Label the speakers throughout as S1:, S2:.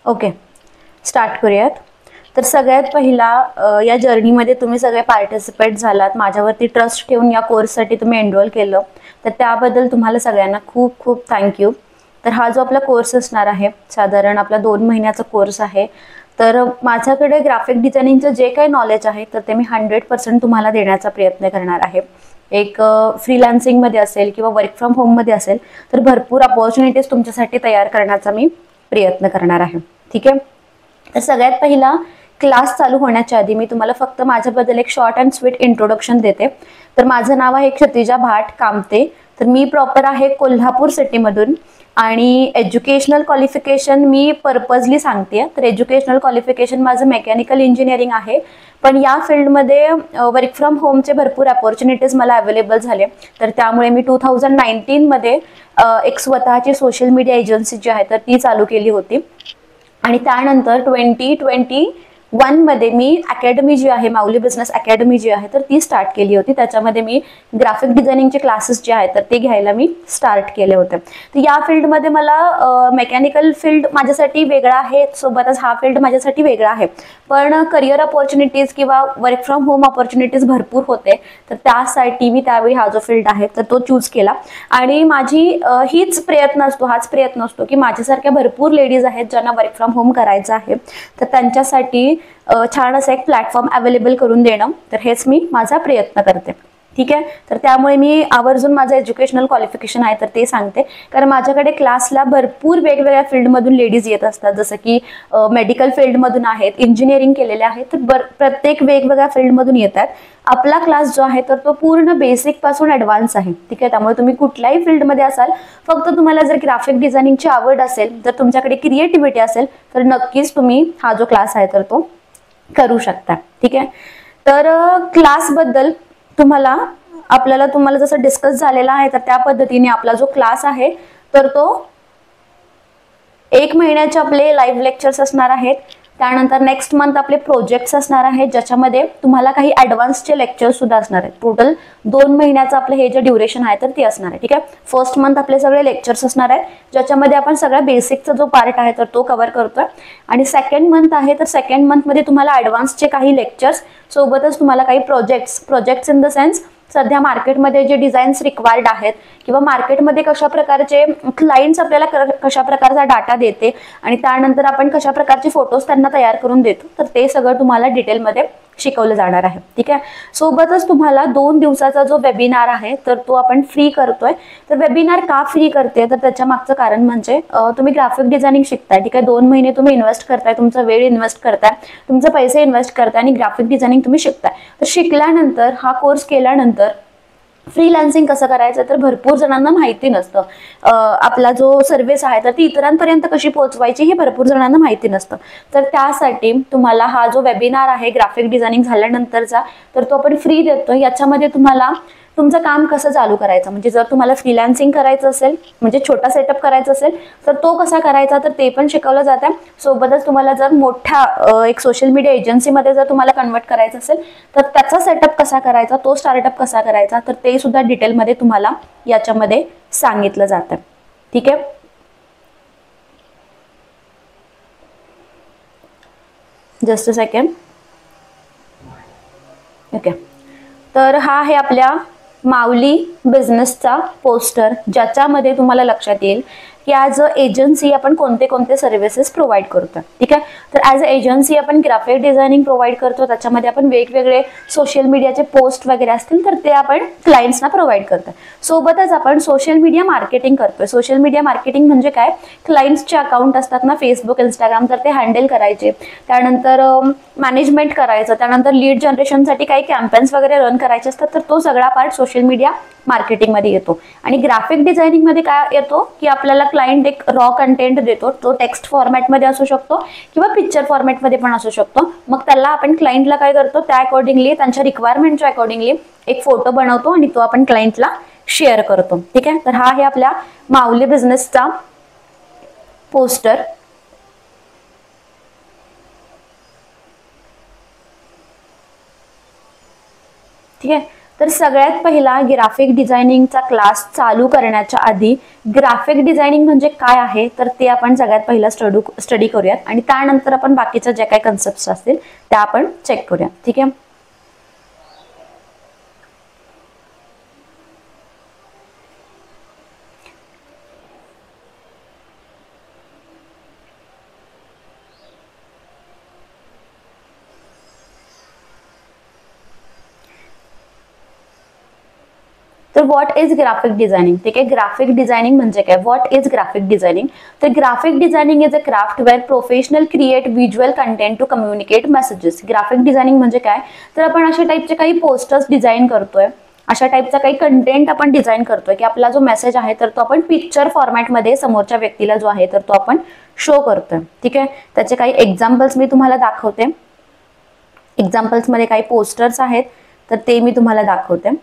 S1: Okay, start करूयात. तर सगळ्यात पहिला या जर्नीमध्ये तुम्ही सगळे पार्टिसिपेट झालात, माझ्यावरती ट्रस्ट ठेवून या कोर्ससाठी तुम्ही एनरोल केलं, तर त्याबद्दल तुम्हाला सगळ्यांना खूप खूप थँक्यू. तर हा जो आपला कोर्स असणार आहे, साधारण आपला 2 महिन्याचा कोर्स आहे. तर माझ्याकडे ग्राफिक डिझायनिंगचं जे काही नॉलेज आहे तर ते मी 100% तुम्हाला देण्याचा प्रयत्न करणार आहे. एक फ्रीलान्सिंगमध्ये असेल किंवा वर्क फ्रॉम होममध्ये असेल तर भरपूर अपॉर्च्युनिटीज तुमच्यासाठी तयार करण्याचा मी प्रयत्न करणार आहे. ठीक आहे. तर सगळ्यात पहिला क्लास चालू होण्याच्या आधी मी तुम्हाला फक्त माझ्याबद्दल एक शॉर्ट अँड स्वीट इंट्रोडक्शन देते. तर माझं नाव आहे क्षितिजा भाट कामते. तर मी प्रॉपर आहे कोल्हापूर सिटीमधून आणि एज्युकेशनल क्वालिफिकेशन मी पर्पजली सांगते. तर एज्युकेशनल क्वालिफिकेशन माझं मेकॅनिकल इंजिनिअरिंग आहे, पण या फील्डमध्ये वर्क फ्रॉम होमचे भरपूर अपॉर्च्युनिटीज मला अवेलेबल झाले. तर त्यामुळे मी 2019मध्ये एक स्वतःची सोशल मीडिया एजन्सी जी आहे तर ती चालू केली होती. आणि त्यानंतर 2021मध्ये मी अकॅडमी जी आहे, माऊली बिझनेस अकॅडमी जी आहे तर ती स्टार्ट केली होती. त्याच्यामध्ये मी ग्राफिक डिझायनिंगचे क्लासेस जे आहेत तर ते घ्यायला मी स्टार्ट केले होते. तर या फील्डमध्ये मला मेकॅनिकल फील्ड माझ्यासाठी वेगळा आहे, सोबतच हा फील्ड माझ्यासाठी वेगळा आहे. पण करिअर अपॉर्च्युनिटीज किंवा वर्क फ्रॉम होम अपॉर्च्युनिटीज भरपूर होते. तर त्यासाठी मी त्यावेळी हा जो फील्ड आहे तर तो चूज केला. आणि माझी हाच प्रयत्न असतो की माझ्यासारख्या भरपूर लेडीज आहेत ज्यांना वर्क फ्रॉम होम करायचं आहे, तर त्यांच्यासाठी छान असं एक प्लॅटफॉर्म अवेलेबल करून देणं. तर हेच मी माझा प्रयत्न करते. ठीक आहे. तर त्यामुळे मी आवर्जून माझं एज्युकेशनल क्वालिफिकेशन आहे तर ते सांगते, कारण माझ्याकडे क्लासला भरपूर वेगवेगळ्या फील्डमधून लेडीज येत असतात. जसं की मेडिकल फील्डमधून आहेत, इंजिनिअरिंग केलेले आहेत, तर प्रत्येक वेगवेगळ्या फील्डमधून येतात. आपला क्लास जो आहे तर तो पूर्ण बेसिक पासून ॲडव्हान्स आहे. ठीक आहे. त्यामुळे तुम्ही कुठल्याही फील्डमध्ये असाल, फक्त तुम्हाला जर ग्राफिक डिझायनिंगची आवड असेल, जर तुमच्याकडे क्रिएटिव्हिटी असेल तर नक्कीच तुम्ही हा जो क्लास आहे तर तो करू शकता. ठीक आहे. तर क्लासबद्दल तुम्हाला जसं डिस्कस झालेला आहे तर त्या पद्धतीने आपला जो क्लास आहे तर तो 1 महिन्याचे आपले लाईव्ह लेक्चर्स असणार आहेत. त्यानंतर नेक्स्ट मंथ आपले प्रोजेक्ट्स असणार आहेत, ज्याच्यामध्ये तुम्हाला काही ॲडव्हान्सचे लेक्चर्स सुद्धा असणार आहेत. टोटल 2 महिन्याचं आपलं हे जे ड्युरेशन आहे तर ते असणार आहे. ठीक आहे. फर्स्ट मंथ आपले सगळे लेक्चर्स असणार आहेत, ज्याच्यामध्ये आपण सगळ्या बेसिकचा जो पार्ट आहे तर तो कव्हर करतोय. आणि सेकंड मंथ आहे तर सेकंड मंथमध्ये तुम्हाला ॲडव्हान्सचे काही लेक्चर्स, सोबतच तुम्हाला काही प्रोजेक्ट्स इन द सेन्स सध्या मार्केटमध्ये जे डिझाईन्स रिक्वायर्ड आहेत किंवा मार्केटमध्ये कशा प्रकारचे क्लायंट्स आपल्याला कशा प्रकारचा डाटा देते आणि त्यानंतर आपण कशा प्रकारचे फोटोज त्यांना तयार करून देतो, तर ते सगळं तुम्हाला डिटेलमध्ये शिकवलं जाणार आहे. ठीक आहे. सोबतच तुम्हाला 2 दिवसाचा जो वेबिनार आहे तर तो आपण फ्री करतोय. तर वेबिनार का फ्री करते, तर त्याच्या मागचं कारण म्हणजे तुम्ही ग्राफिक डिझायनिंग शिकताय. ठीक आहे. 2 महिने तुम्ही इन्व्हेस्ट करताय, तुमचा वेळ इन्व्हेस्ट करताय, तुमचे पैसे इन्व्हेस्ट करताय आणि ग्राफिक डिझायनिंग तुम्ही शिकताय. तर शिकल्यानंतर हा कोर्स केल्यानंतर फ्रीलान्सिंग कसं करायचं तर भरपूर जणांना माहिती नसतं. आपला जो सर्व्हिस आहे तर ती इतरांपर्यंत कशी पोहोचवायची हे भरपूर जणांना माहिती नसतं. तर त्यासाठी तुम्हाला हा जो वेबिनार आहे ग्राफिक डिझायनिंग झाल्यानंतरचा तर तो आपण फ्री देतो. याच्यामध्ये तुम्हाला तुमचं काम कसं चालू करायचं, म्हणजे जर तुम्हाला फ्रीलान्सिंग करायचं असेल, म्हणजे छोटा सेटअप करायचा असेल तर तो कसा करायचा तर ते पण शिकवलं जातं. सोबतच तुम्हाला जर मोठ्या एक सोशल मीडिया एजन्सीमध्ये जर तुम्हाला कन्वर्ट करायचं असेल तर त्याचा सेटअप कसा करायचा, तो स्टार्टअप कसा करायचा, तर ते सुद्धा डिटेलमध्ये तुम्हाला याच्यामध्ये सांगितलं जातं. ठीक आहे. Just a second. ओके. तर हा आहे आपल्या माऊली बिझनेसचा पोस्टर, ज्याच्यामध्ये तुम्हाला लक्षात येईल की ॲज अ एजन्सी आपण कोणते कोणते सर्व्हिसेस प्रोव्हाइड करतो. ठीक आहे. तर ॲज अ एजन्सी आपण ग्राफिक डिझायनिंग प्रोव्हाइड करतो. त्याच्यामध्ये आपण वेगवेगळे सोशल मीडियाचे पोस्ट वगैरे असतील तर ते आपण क्लायंट्सना प्रोव्हाइड करतो. सोबतच आपण सोशल मीडिया मार्केटिंग करतोय. सोशल मीडिया मार्केटिंग म्हणजे काय, क्लायंट्सचे अकाउंट असतात ना फेसबुक, इंस्टाग्राम, तर ते हँडल करायचे, त्यानंतर मॅनेजमेंट करायचं, त्यानंतर लीड जनरेशनसाठी काही कॅम्पेन्स वगैरे रन करायचे असतात. तर तो सगळा पार्ट सोशल मीडिया मार्केटिंगमध्ये येतो. आणि ग्राफिक डिझायनिंगमध्ये काय येतो की आपल्याला क्लायंट एक रॉ कंटेंट देतो, तो टेक्स्ट फॉर्मॅटमध्ये असू शकतो किंवा पिक्चर फॉर्मॅटमध्ये पण असू शकतो. मग त्याला आपण क्लायंटला काय करतो, त्या अकॉर्डिंगली त्यांच्या रिक्वायरमेंटच्या अकॉर्डिंगली एक फोटो बनवतो आणि तो आपण क्लायंटला शेअर करतो. ठीक आहे. तर हा आहे आपल्या माऊली बिझनेसचा पोस्टर. ठीक आहे. तर सगळ्यात पहिला ग्राफिक डिझायनिंगचा क्लास चालू करण्याच्या आधी ग्राफिक डिझायनिंग म्हणजे काय आहे तर ते आपण सगळ्यात पहिला स्टडी करूयात आणि त्यानंतर आपण बाकीच्या ज्या काही कन्सेप्ट्स असतील त्या आपण चेक करूया. ठीक आहे. तर व्हॉट इज ग्राफिक डिझायनिंग. ठीक आहे. ग्राफिक डिझायनिंग म्हणजे काय, व्हॉट इज ग्राफिक डिझायनिंग. तर graphic designing is a craft where professional create visual content to communicate messages. Graphic designing म्हणजे काय, तर आपण अशा टाईपचे काही पोस्टर्स डिझाईन करतोय, अशा टाईपचा काही कंटेंट आपण डिझाईन करतोय की आपला जो मेसेज आहे तर तो आपण पिक्चर फॉर्मॅटमध्ये समोरच्या व्यक्तीला जो आहे तर तो आपण शो करतोय. ठीक आहे. त्याचे काही एक्झाम्पल्स मी तुम्हाला दाखवते. एक्झाम्पल्समध्ये काही पोस्टर्स आहेत तर ते मी तुम्हाला दाखवते.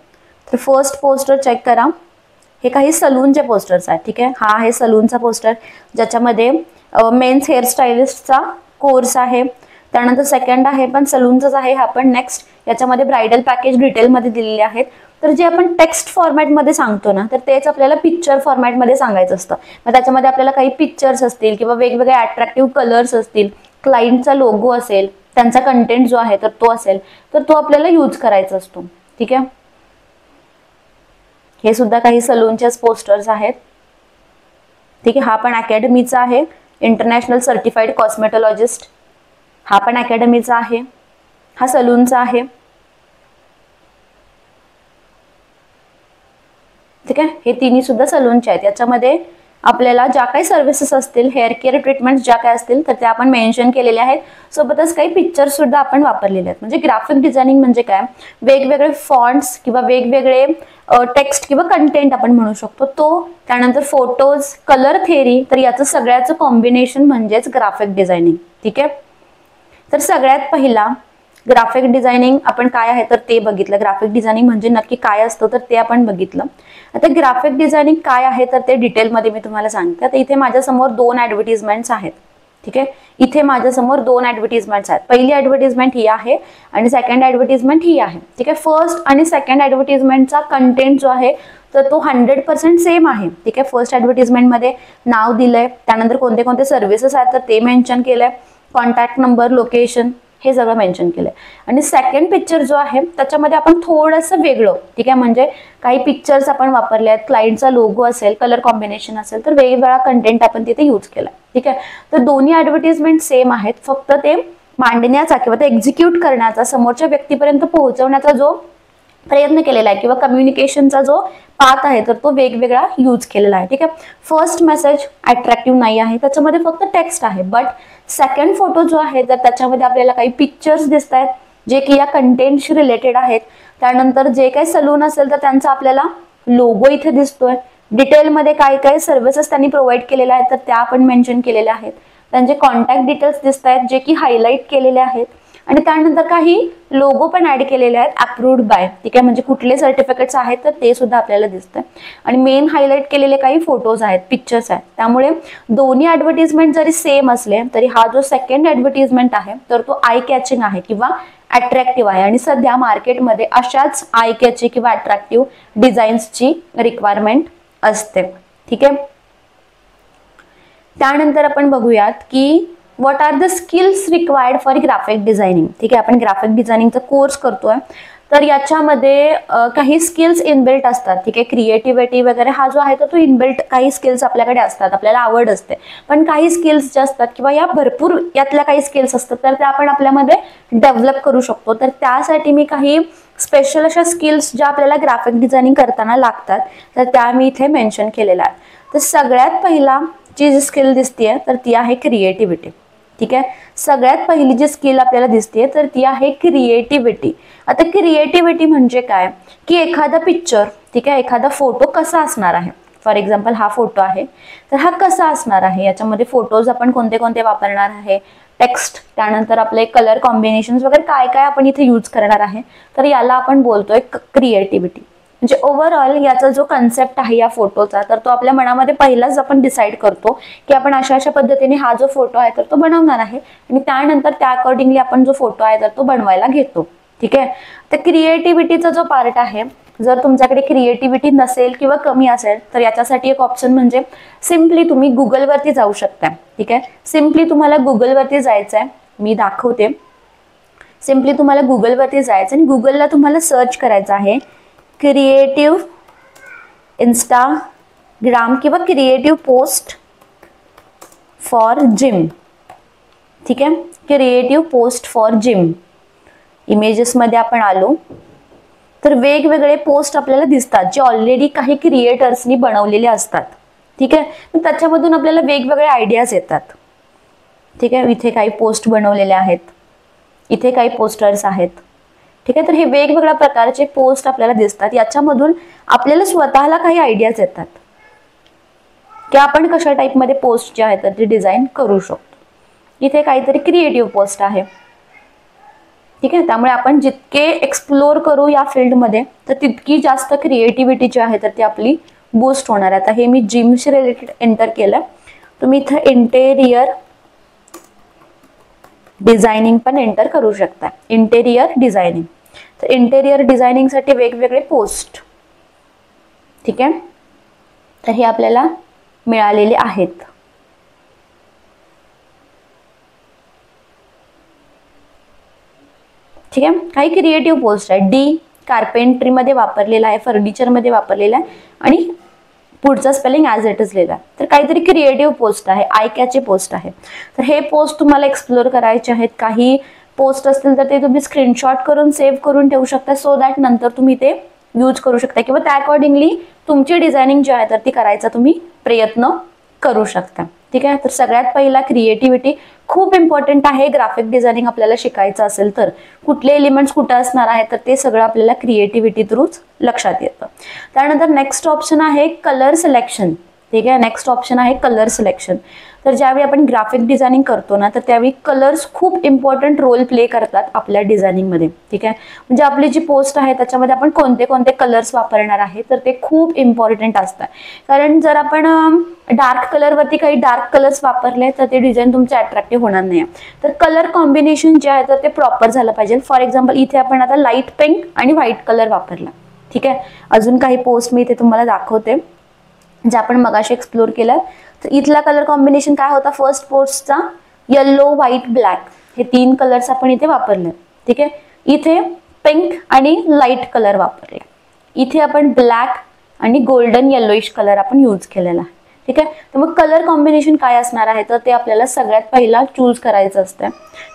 S1: तर फर्स्ट पोस्टर चेक करा. हे काही सलूनचे पोस्टर्स आहेत. ठीक आहे. हा आहे सलूनचा पोस्टर ज्याच्यामध्ये मेन्स हेअरस्टाईलिस्टचा कोर्स आहे. त्यानंतर सेकंड आहे पण सलूनचाच आहे हा पण. नेक्स्ट याच्यामध्ये ब्रायडल पॅकेज डिटेलमध्ये दिलेले आहेत. तर जे आपण टेक्स्ट फॉर्मॅटमध्ये सांगतो ना तर तेच आपल्याला पिक्चर फॉर्मॅटमध्ये सांगायचं असतं. मग त्याच्यामध्ये आपल्याला काही पिक्चर्स असतील किंवा वेगवेगळे अट्रॅक्टिव्ह कलर्स असतील, क्लायंटचा लोगो असेल, त्यांचा कंटेंट जो आहे तर तो असेल तर तो आपल्याला यूज करायचा असतो. ठीक आहे. हे सुद्धा काही सलूनचेच पोस्टर्स आहेत. ठीक आहे. हा पण अकॅडमीचा आहे, इंटरनॅशनल सर्टिफाईड कॉस्मेटॉलॉजिस्ट. हा पण अकॅडमीचा आहे, हा सलूनचा आहे. ठीक आहे. हे तिन्ही सुद्धा सलूनचे आहेत. याच्यामध्ये आपल्याला ज्या काही सर्व्हिसेस असतील, हेअर केअर ट्रीटमेंट ज्या काही असतील तर त्या आपण मेन्शन केलेल्या आहेत. सोबतच काही पिक्चर्स सुद्धा आपण वापरलेले आहेत. म्हणजे ग्राफिक डिझायनिंग म्हणजे काय, वेगवेगळे फॉन्ट्स किंवा वेगवेगळे टेक्स्ट किंवा कंटेंट आपण म्हणू शकतो तो, त्यानंतर फोटोज, कलर थेअरी, तर याचं सगळ्याचं कॉम्बिनेशन म्हणजेच ग्राफिक डिझायनिंग. ठीक आहे. तर सगळ्यात पहिला ग्राफिक डिझायनिंग आपण काय आहे तर ते बघितलं. ग्राफिक डिझायनिंग म्हणजे नक्की काय असतं तर ते आपण बघितलं. आता ग्राफिक डिझायनिंग काय आहे तर ते डिटेलमध्ये मी तुम्हाला सांगते. आता इथे माझ्यासमोर 2 ॲडव्हर्टिजमेंट्स आहेत. ठीक आहे. इथे माझ्यासमोर 2 ॲडव्हर्टिजमेंट्स आहेत. पहिली ॲडव्हर्टिजमेंट ही आहे आणि सेकंड ॲडव्हर्टिजमेंट ही आहे. ठीक आहे. फर्स्ट आणि सेकंड ॲडव्हर्टिजमेंटचा कंटेंट जो आहे तर तो 100% सेम आहे. ठीक आहे. फर्स्ट ॲडव्हर्टिजमेंटमध्ये नाव दिलंय, त्यानंतर कोणते कोणते सर्व्हिसेस आहेत तर ते मेन्शन केलंय, कॉन्टॅक्ट नंबर, लोकेशन हे सगळं मेन्शन केलंय. आणि सेकंड पिक्चर जो आहे त्याच्यामध्ये आपण थोडंसं वेगळं, ठीक आहे, म्हणजे काही पिक्चर्स आपण वापरले आहेत, क्लायंटचा लोगो असेल, कलर कॉम्बिनेशन असेल, तर वेगवेगळा कंटेंट आपण तिथे यूज केला. ठीक आहे. तर दोन्ही ॲडव्हर्टिजमेंट सेम आहेत, फक्त ते मांडण्याचा किंवा ते एक्झिक्यूट करण्याचा, समोरच्या व्यक्तीपर्यंत पोहोचवण्याचा जो प्रयत्न केलेला आहे किंवा कम्युनिकेशनचा जो पाथ आहे तर तो वेगवेगळा यूज केलेला आहे. ठीक आहे. फर्स्ट मेसेज अट्रॅक्टिव्ह नाही आहे, त्याच्यामध्ये फक्त टेक्स्ट आहे. बट सेकंड फोटो जो आहे तर त्याच्यामध्ये आपल्याला काही पिक्चर्स दिसत आहेत जे की या कंटेंटशी रिलेटेड आहेत. त्यानंतर जे काही सलून असेल तर त्यांचा आपल्याला लोगो इथे दिसतोय. डिटेलमध्ये काय काय सर्व्हिसेस त्यांनी प्रोव्हाइड केलेल्या आहेत तर त्या आपण मेन्शन केलेल्या आहेत. त्यांचे कॉन्टॅक्ट डिटेल्स दिसत आहेत जे की हायलाइट केलेले आहेत. आणि त्यानंतर काही लोगो पण ऍड केलेले आहेत, अप्रूव्ड बाय. ठीक आहे. म्हणजे कुठले सर्टिफिकेट्स आहेत तर ते सुद्धा आपल्याला दिसतंय. आणि मेन हायलाइट केलेले काही फोटोज आहेत, पिक्चर्स आहेत. त्यामुळे दोन्ही ॲडव्हर्टिजमेंट जरी सेम असले तरी हा जो सेकंड ॲडव्हर्टिजमेंट आहे तर तो आय कॅचिंग आहे किंवा अट्रॅक्टिव्ह आहे. आणि सध्या मार्केटमध्ये अशाच आय कॅचिंग किंवा अट्रॅक्टिव्ह डिझाईन्सची रिक्वायरमेंट असते. ठीक आहे. त्यानंतर आपण बघूयात की what are the skills required for graphic designing. ठीक आहे. आपण ग्राफिक डिझायनिंगचा कोर्स करतोय तर याच्यामध्ये काही स्किल्स इनबिल्ट असतात. ठीक आहे. क्रिएटिव्हिटी वगैरे हा जो आहे तर तो इनबिल्ट काही स्किल्स आपल्याकडे असतात, आपल्याला आवड असते. पण काही स्किल्स जे असतात किंवा या भरपूर यातल्या काही स्किल्स असतात तर त्या आपण आपल्यामध्ये डेव्हलप करू शकतो. तर त्यासाठी मी काही स्पेशल अशा स्किल्स ज्या आपल्याला ग्राफिक डिझायनिंग करताना लागतात तर त्या मी इथे मेन्शन केलेल्या आहेत. तर सगळ्यात पहिला जी स्किल दिसतेय तर ती आहे क्रिएटिव्हिटी. ठीक आहे. सगळ्यात पहिली जी स्किल आपल्याला दिसते तर ती आहे क्रिएटिव्हिटी. आता क्रिएटिव्हिटी म्हणजे काय की एखादा पिक्चर, ठीक आहे, एखादा फोटो कसा असणार आहे. फॉर एक्झाम्पल हा फोटो आहे तर हा कसा असणार आहे, याच्यामध्ये फोटोज आपण कोणते कोणते वापरणार आहे, टेक्स्ट, त्यानंतर आपले कलर कॉम्बिनेशन वगैरे काय काय आपण इथे यूज करणार आहे तर याला आपण बोलतोय क्रिएटिव्हिटी. म्हणजे ओव्हरऑल याचा जो कन्सेप्ट आहे या फोटोचा तर तो आपल्या मनामध्ये पहिलाच आपण डिसाईड करतो की आपण अशा अशा पद्धतीने हा जो फोटो आहे तर तो बनवणार आहे आणि त्यानंतर त्या अकॉर्डिंगली आपण जो फोटो आहे तर तो बनवायला घेतो. ठीक आहे. तर क्रिएटिव्हिटीचा जो पार्ट आहे, जर तुमच्याकडे क्रिएटिव्हिटी नसेल किंवा कमी असेल तर याच्यासाठी एक ऑप्शन म्हणजे सिम्पली तुम्ही गुगलवरती जाऊ शकता. ठीक आहे. सिम्पली तुम्हाला गुगलवरती जायचं आहे, मी दाखवते. सिम्पली तुम्हाला गुगलवरती जायचं आणि गुगलला तुम्हाला सर्च करायचं आहे क्रिएटिव्ह इंस्टाग्राम किंवा क्रिएटिव्ह पोस्ट फॉर जिम. ठीक आहे. Creative post for gym. इमेजेसमध्ये आपण आलो तर वेगवेगळे पोस्ट आपल्याला दिसतात जे ऑलरेडी काही क्रिएटर्सनी बनवलेले असतात. ठीक आहे. त्याच्यामधून आपल्याला वेगवेगळे आयडियाज येतात. ठीक आहे. इथे काही पोस्ट बनवलेले आहेत, इथे काही पोस्टर्स आहेत. ठीक आहे. तर हे वेगवेगळ्या प्रकारचे पोस्ट आपल्याला दिसतात. याच्यामधून आपल्याला स्वतःला काही आयडियाज येतात की आपण कशा टाईपमध्ये पोस्ट जे आहेत तर ते डिझाईन करू शकतो. इथे काहीतरी क्रिएटिव्ह पोस्ट आहे. ठीक आहे. त्यामुळे आपण जितके एक्सप्लोर करू या फील्डमध्ये तर तितकी जास्त क्रिएटिव्हिटी जी आहे तर ती आपली बूस्ट होणार आहे. आता हे मी जिमशी रिलेटेड एंटर केलं. तुम्ही इथं इंटेरियर डिझायनिंग पण एंटर करू शकता. Interior designing. तर इंटेरियर डिझायनिंगसाठी वेगवेगळे पोस्ट. ठीक आहे. तर हे आपल्याला मिळालेले आहेत. ठीक आहे. काही क्रिएटिव्ह पोस्ट आहे. डी कार्पेंट्रीमध्ये वापरलेला आहे, फर्निचरमध्ये वापरलेला आहे आणि पुढचा स्पेलिंग ॲज इट इज लिहिला. तर काहीतरी क्रिएटिव्ह पोस्ट आहे, आय कॅची पोस्ट आहे. तर हे पोस्ट तुम्हाला एक्सप्लोर करायचे आहेत. काही पोस्ट असतील तर ते तुम्ही स्क्रीनशॉट करून सेव्ह करून ठेवू शकता सो दॅट नंतर तुम्ही ते यूज करू शकता किंवा त्या अकॉर्डिंगली तुमची डिझायनिंग जी आहे तर ती करायचा तुम्ही प्रयत्न करू शकता. ठीक आहे. तर सगळ्यात पहिला क्रिएटिव्हिटी खूप इम्पॉर्टंट आहे. ग्राफिक डिझायनिंग आपल्याला शिकायचं असेल तर कुठले एलिमेंट्स कुठे असणार आहे तर ते सगळं आपल्याला क्रिएटिव्हिटी थ्रूच लक्षात येतं. त्यानंतर नेक्स्ट ऑप्शन आहे कलर सिलेक्शन. ठीक आहे. नेक्स्ट ऑप्शन आहे कलर सिलेक्शन. तर ज्यावेळी आपण ग्राफिक डिझायनिंग करतो ना तर त्यावेळी कलर्स खूप इम्पॉर्टंट रोल प्ले करतात आपल्या डिझायनिंगमध्ये. ठीक आहे. म्हणजे आपली जी पोस्ट आहे त्याच्यामध्ये आपण कोणते कोणते कलर्स वापरणार आहे तर ते खूप इम्पॉर्टंट असतात. कारण जर आपण डार्क कलरवरती काही डार्क कलर्स वापरले तर ते डिझाईन तुमचे अट्रॅक्टिव्ह होणार नाही. तर कलर कॉम्बिनेशन जे आहे तर ते प्रॉपर झालं पाहिजे. फॉर एक्झाम्पल इथे आपण आता लाईट पिंक आणि व्हाईट कलर वापरला. ठीक आहे. अजून काही पोस्ट मी इथे तुम्हाला दाखवते जे आपण मगाशी एक्सप्लोर केलं. तर इथला कलर कॉम्बिनेशन काय होता, फर्स्ट पोस्टचा येल्लो व्हाईट ब्लॅक हे 3 कलर्स आपण इथे वापरले. ठीक आहे. इथे पिंक आणि लाईट कलर वापरले. इथे आपण ब्लॅक आणि गोल्डन येल्लोइश कलर आपण यूज केलेला आहे. ठीक आहे. तर मग कलर कॉम्बिनेशन काय असणार आहे तर ते आपल्याला सगळ्यात पहिला चूज करायचं असतं.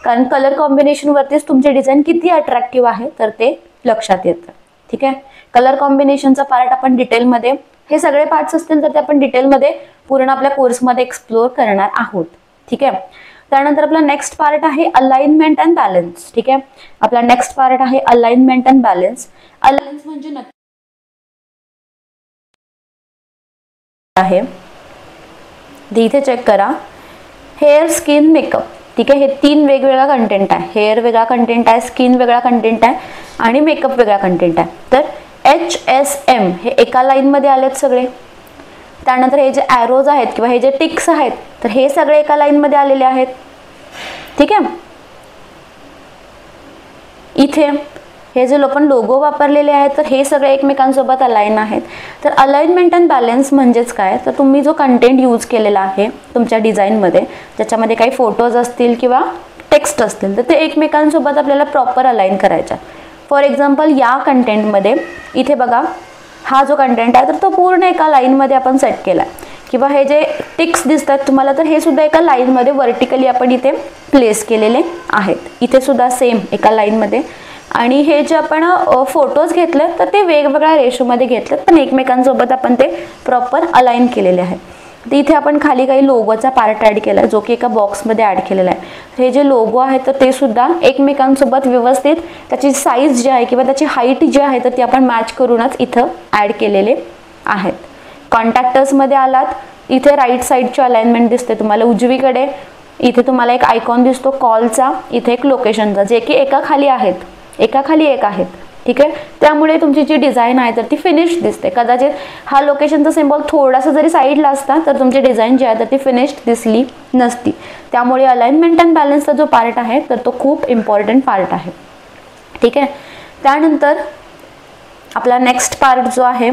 S1: कारण कलर कॉम्बिनेशन वरतीच तुमचे डिझाईन किती अट्रॅक्टिव्ह आहे तर ते लक्षात येतं. ठीक आहे. कलर कॉम्बिनेशनचा पार्ट आपण डिटेलमध्ये, हे सगळे पार्ट्स असतील तर ते आपण डिटेलमध्ये पूर्ण आपल्या कोर्समध्ये एक्सप्लोर करणार आहोत. ठीक आहे. त्यानंतर आपला नेक्स्ट पार्ट आहे अलाइनमेंट अँड बॅलन्स. ठीक आहे. आपला नेक्स्ट पार्ट आहे अलाइनमेंट अँड बॅलन्स. अलाइन्स म्हणजे आहे ते इथे चेक करा. Hair skin makeup. ठीक आहे. हे 3 वेगवेगळा कंटेंट आहे. हेअर वेगळा कंटेंट आहे, स्किन वेगळा कंटेंट आहे आणि मेकअप वेगळा कंटेंट आहे. तर HSM हे एका लाईनमध्ये आलेत सगळे. त्यानंतर हे जे ॲरोज आहेत किंवा हे जे टिक्स आहेत तर हे सगळे एका लाईनमध्ये आलेले आहेत. ठीक आहे. इथे हे जे आपण लोगो वापरलेले आहेत तर हे सगळे एकमेकांसोबत अलाइन आहेत. तर अलाइनमेंट अँड बॅलन्स म्हणजेच काय तर तुम्ही जो कंटेंट यूज केलेला आहे तुमच्या डिझाईनमध्ये ज्याच्यामध्ये काही फोटोज असतील किंवा टेक्स्ट असतील तर ते एकमेकांसोबत आपल्याला प्रॉपर अलाइन करायचा. फॉर एक्झाम्पल या कंटेंटमध्ये इथे बघा हा जो कंटेंट आहे तर तो पूर्ण एका लाईनमध्ये आपण सेट केला किंवा हे जे टिक्स दिसतात तुम्हाला तर हे सुद्धा एका लाईनमध्ये वर्टिकली आपण इथे प्लेस केलेले आहेत. इथे सुद्धा सेम एका लाईनमध्ये. आणि हे जे आपण फोटोज घेतले तर ते वेगवेगळ्या रेशोमध्ये घेतलेत पण एकमेकांसोबत आपण ते प्रॉपर अलाइन केलेले आहेत. तर इथे आपण खाली काही लोगोचा पार्ट ॲड केला जो की एका बॉक्समध्ये ॲड केलेला आहे. हे जे लोगो आहे तर ते सुद्धा एकमेकांसोबत व्यवस्थित त्याची साईज जी आहे किंवा त्याची हाईट जी आहे तर ती आपण मॅच करूनच इथं ॲड केलेले आहेत. कॉन्टॅक्टर्समध्ये आलात इथे राईट साईडची अलाइनमेंट दिसते तुम्हाला उजवीकडे. इथे तुम्हाला एक आयकॉन दिसतो कॉलचा, इथे एक लोकेशनचा जे की एका खाली आहेत, एका खाली एक आहेत. ठीक आहे. त्यामुळे तुमची जी डिझाईन आहे तर ती फिनिश्ड दिसते. कदाचित हा लोकेशनचा सिम्बॉल थोडासा जरी साईडला असता तर तुमची डिझाईन जी आहे तर ती फिनिश्ड दिसली नसती. त्यामुळे अलाइनमेंट अँड बॅलन्सचा जो पार्ट आहे तर तो खूप इम्पॉर्टंट पार्ट आहे. ठीक आहे. त्यानंतर आपला नेक्स्ट पार्ट जो आहे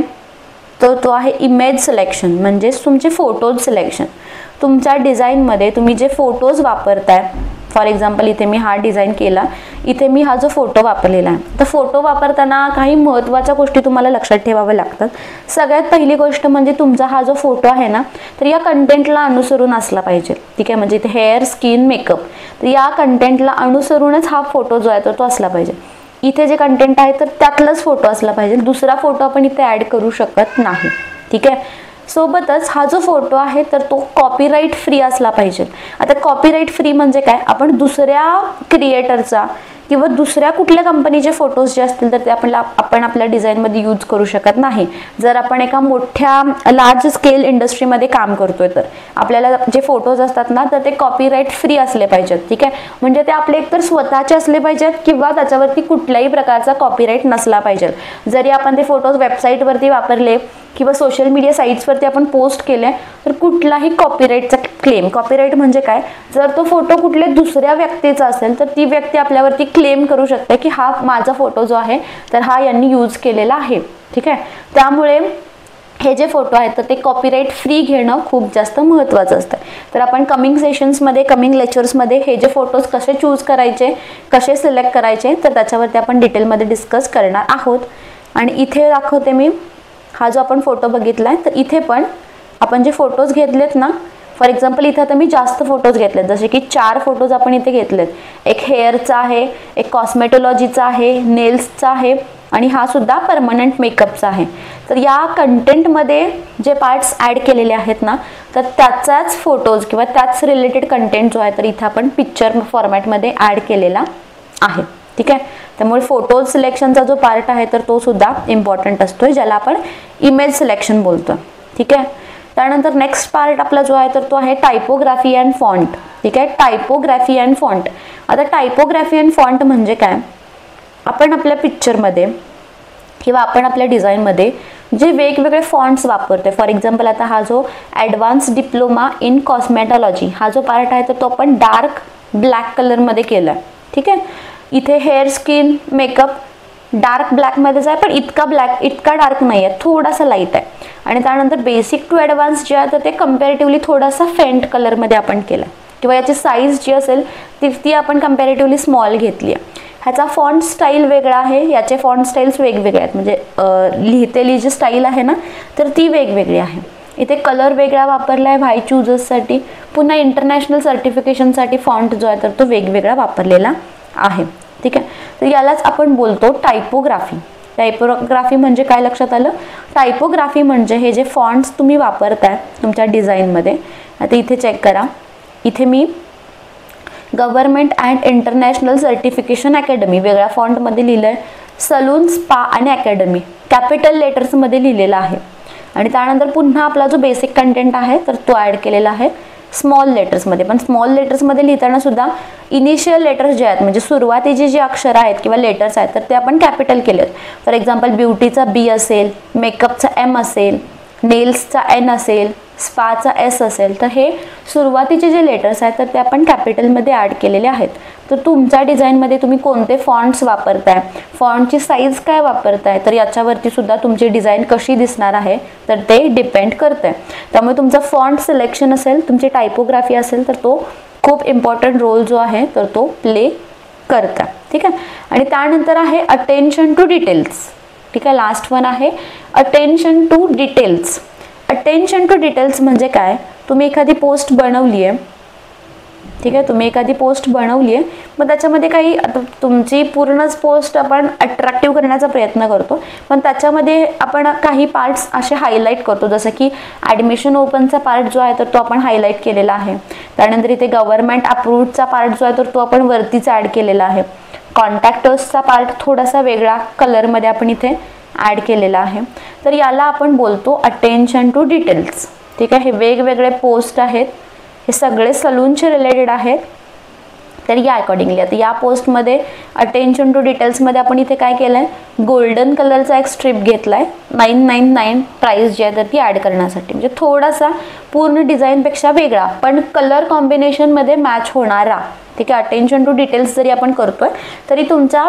S1: तो आहे इमेज सिलेक्शन, म्हणजेच तुमचे फोटोज सिलेक्शन. तुमच्या डिझाईनमध्ये तुम्ही जे फोटोज वापरताय, फॉर एक्झाम्पल इथे मी हा डिझाईन केला, इथे मी हा जो फोटो वापरलेला आहे, तर फोटो वापरताना काही महत्त्वाच्या गोष्टी तुम्हाला लक्षात ठेवाव्या लागतात. सगळ्यात पहिली गोष्ट म्हणजे तुमचा हा जो फोटो आहे ना, तर या कंटेंटला अनुसरून असला पाहिजे. ठीक आहे, म्हणजे इथे हेअर, स्किन, मेकअप, तर या कंटेंटला अनुसरूनच हा फोटो जो आहे तो असला पाहिजे. इथे जे कंटेंट आहे तर त्यातलाच फोटो असला पाहिजे, दुसरा फोटो आपण इथे ॲड करू शकत नाही. ठीक आहे. सोबतच हा जो फोटो आहे तर तो कॉपीराईट फ्री असला पाहिजे. आता कॉपीराईट फ्री म्हणजे काय, आपण दुसऱ्या क्रिएटरचा किंवा दुसऱ्या कुठल्या कंपनीचे फोटोज जे असतील तर ते आपण आपल्या डिझाईनमध्ये यूज करू शकत नाही. जर आपण एका मोठ्या लार्ज स्केल इंडस्ट्रीमध्ये काम करतोय तर आपल्याला जे फोटोज असतात ना तर ते कॉपीराईट फ्री असले पाहिजेत. ठीक आहे, म्हणजे ते आपले एकतर स्वतःचे असले पाहिजेत किंवा त्याच्यावरती कुठल्याही प्रकारचा कॉपीराईट नसला पाहिजे. जरी आपण ते फोटोज वेबसाईटवरती वापरले किंवा सोशल मीडिया साईट्सवरती आपण पोस्ट केले तर कुठलाही कॉपीराईटचा क्लेम, कॉपीराईट म्हणजे काय, जर तो फोटो कुठल्या दुसऱ्या व्यक्तीचा असेल तर ती व्यक्ती आपल्यावरती क्लेम करू शकते की हा माझा फोटो जो आहे तर हा यांनी यूज केलेला आहे. ठीक आहे, त्यामुळे हे जे फोटो आहेत तर ते कॉपीराईट फ्री घेणं खूप जास्त महत्त्वाचं असतं. तर आपण कमिंग सेशन्समध्ये, कमिंग लेक्चर्समध्ये हे जे फोटोज कसे चूज करायचे, कसे सिलेक्ट करायचे तर त्याच्यावरती आपण डिटेलमध्ये डिस्कस करणार आहोत. आणि इथे दाखवते मी हा जो आपण फोटो बघितला आहे, तर इथे पण आपण जे फोटोज घेतलेत ना, फॉर एक्झाम्पल इथे आता मी जास्त फोटोज घेतलेत, जसे की 4 फोटोज आपण इथे घेतलेत. एक हेअरचा आहे, एक कॉस्मेटॉलॉजीचा आहे, नेल्सचा आहे आणि हा सुद्धा परमनंट मेकअपचा आहे. तर या कंटेंटमध्ये जे पार्ट्स ॲड केलेले आहेत ना तर त्याचाच फोटोज किंवा त्याच रिलेटेड कंटेंट जो आहे तर इथे आपण पिक्चर फॉर्मॅटमध्ये ॲड केलेला आहे. ठीक आहे, त्यामुळे फोटोज सिलेक्शनचा जो पार्ट आहे तर तो सुद्धा इम्पॉर्टंट असतोय, ज्याला आपण इमेज सिलेक्शन बोलतो. ठीक आहे, त्यानंतर नेक्स्ट पार्ट आपला जो आहे तर तो आहे टायपोग्राफी अँड फॉन्ट. ठीक आहे, टायपोग्राफी अँड फॉन्ट. आता टायपोग्राफी अँड फॉन्ट म्हणजे काय, आपण आपल्या पिक्चरमध्ये किंवा आपण आपल्या डिझाईनमध्ये जे वेगवेगळे फॉन्ट्स वापरतोय, फॉर एक्झाम्पल आता हा जो ॲडव्हान्स डिप्लोमा इन कॉस्मेटॉलॉजी हा जो पार्ट आहे तर तो आपण डार्क ब्लॅक कलरमध्ये केला आहे. ठीक आहे, इथे हेअर, स्किन, मेकअप डार्क ब्लॅकमध्येच आहे, पण इतका डार्क नाही आहे, थोडासा लाईट आहे. आणि त्यानंतर बेसिक टू ॲडव्हान्स जे आहे तर ते कम्पॅरेटिव्हली थोडासा फेंट कलरमध्ये आपण केला, किंवा याची साईज जी असेल ती आपण कम्पॅरेटिव्हली स्मॉल घेतली आहे. ह्याचा फॉन्ट स्टाईल वेगळा आहे, याचे फॉन्ट स्टाईल्स वेगवेगळे आहेत, म्हणजे लिहितेली जी स्टाईल आहे ना तर ती वेगवेगळी आहे. इथे कलर वेगळा वापरला आहे व्हाईट चूजर्ससाठी, पुन्हा इंटरनॅशनल सर्टिफिकेशनसाठी फॉन्ट जो आहे तर तो वेगवेगळा वापरलेला आहे. ठीक आहे, तर यालाच आपण बोलतो टायपोग्राफी. टायपोग्राफी म्हणजे काय लक्षात आलं, टायपोग्राफी म्हणजे हे जे फॉन्ट्स तुम्ही वापरताय तुमच्या डिझाईनमध्ये. आता इथे चेक करा, इथे मी government and international certification academy वेगळ्या फॉन्टमध्ये लिहिलं आहे, सलून, स्पा आणि अकॅडमी कॅपिटल लेटर्समध्ये लिहिलेलं आहे. आणि त्यानंतर पुन्हा आपला जो बेसिक कंटेंट आहे तर तो ॲड केलेला आहे स्मॉल लेटर्समध्ये. पण स्मॉल लेटर्समध्ये लिहिताना सुद्धा इनिशियल लेटर्स जे आहेत, म्हणजे सुरुवातीची जी अक्षरं आहेत किंवा लेटर्स आहेत तर ते आपण कॅपिटल केलेत. फॉर एक्झाम्पल ब्युटीचा B असेल, मेकअपचा M असेल, नेल्सचा N असेल, स्पाचा S असेल, तर हे सुरुवातीचे जे लेटर्स आहेत तर ते आपण कॅपिटलमध्ये ॲड केलेले आहेत. तर तुमच्या डिझाईनमध्ये तुम्ही कोणते फॉन्ट्स वापरताय, फॉन्टची साईज काय वापरताय, तर याच्यावरती सुद्धा तुमची डिझाईन कशी दिसणार आहे तर ते डिपेंड करते. त्यामुळे तुमचं फॉन्ट सिलेक्शन असेल, तुमची टायपोग्राफी असेल तर तो खूप इम्पॉर्टंट रोल जो आहे तर तो प्ले करता. ठीक आहे, आणि त्यानंतर आहे अटेन्शन टू डिटेल्स. ठीक आहे, लास्ट वन आहे attention to details. Attention to details म्हणजे काय, तुम्ही एखादी पोस्ट बनवली आहे, ठीक आहे, तुम्ही एखादी पोस्ट बनवली आहे, मग त्याच्यामध्ये काही आता तुमची पूर्णच पोस्ट आपण अट्रॅक्टिव्ह करण्याचा प्रयत्न करतो, पण त्याच्यामध्ये आपण काही पार्ट्स असे हायलाईट करतो, जसं की ॲडमिशन ओपनचा पार्ट जो आहे तर तो आपण हायलाईट केलेला आहे. त्यानंतर इथे गव्हर्नमेंट अप्रूव्डचा पार्ट जो आहे तर तो आपण वरतीच ॲड केलेला आहे. कॉन्टॅक्टर्सचा पार्ट थोडासा वेगळा कलरमध्ये आपण इथे ॲड केलेला आहे. तर याला आपण बोलतो अटेन्शन टू डिटेल्स. ठीक आहे, हे वेगवेगळे पोस्ट आहेत, हे सगळे सलूनचे रिलेटेड आहेत. तर या अकॉर्डिंगली आता या पोस्टमध्ये अटेन्शन टू डिटेल्समध्ये आपण इथे काय केलं आहे, गोल्डन कलरचा एक स्ट्रिप घेतला आहे, 999 प्राईस जी आहे तर ती ॲड करण्यासाठी, म्हणजे थोडासा पूर्ण डिझाईनपेक्षा वेगळा पण कलर कॉम्बिनेशनमध्ये मॅच होणारा. ठीक आहे, अटेन्शन टू डिटेल्स जरी आपण करतोय तरी तुमच्या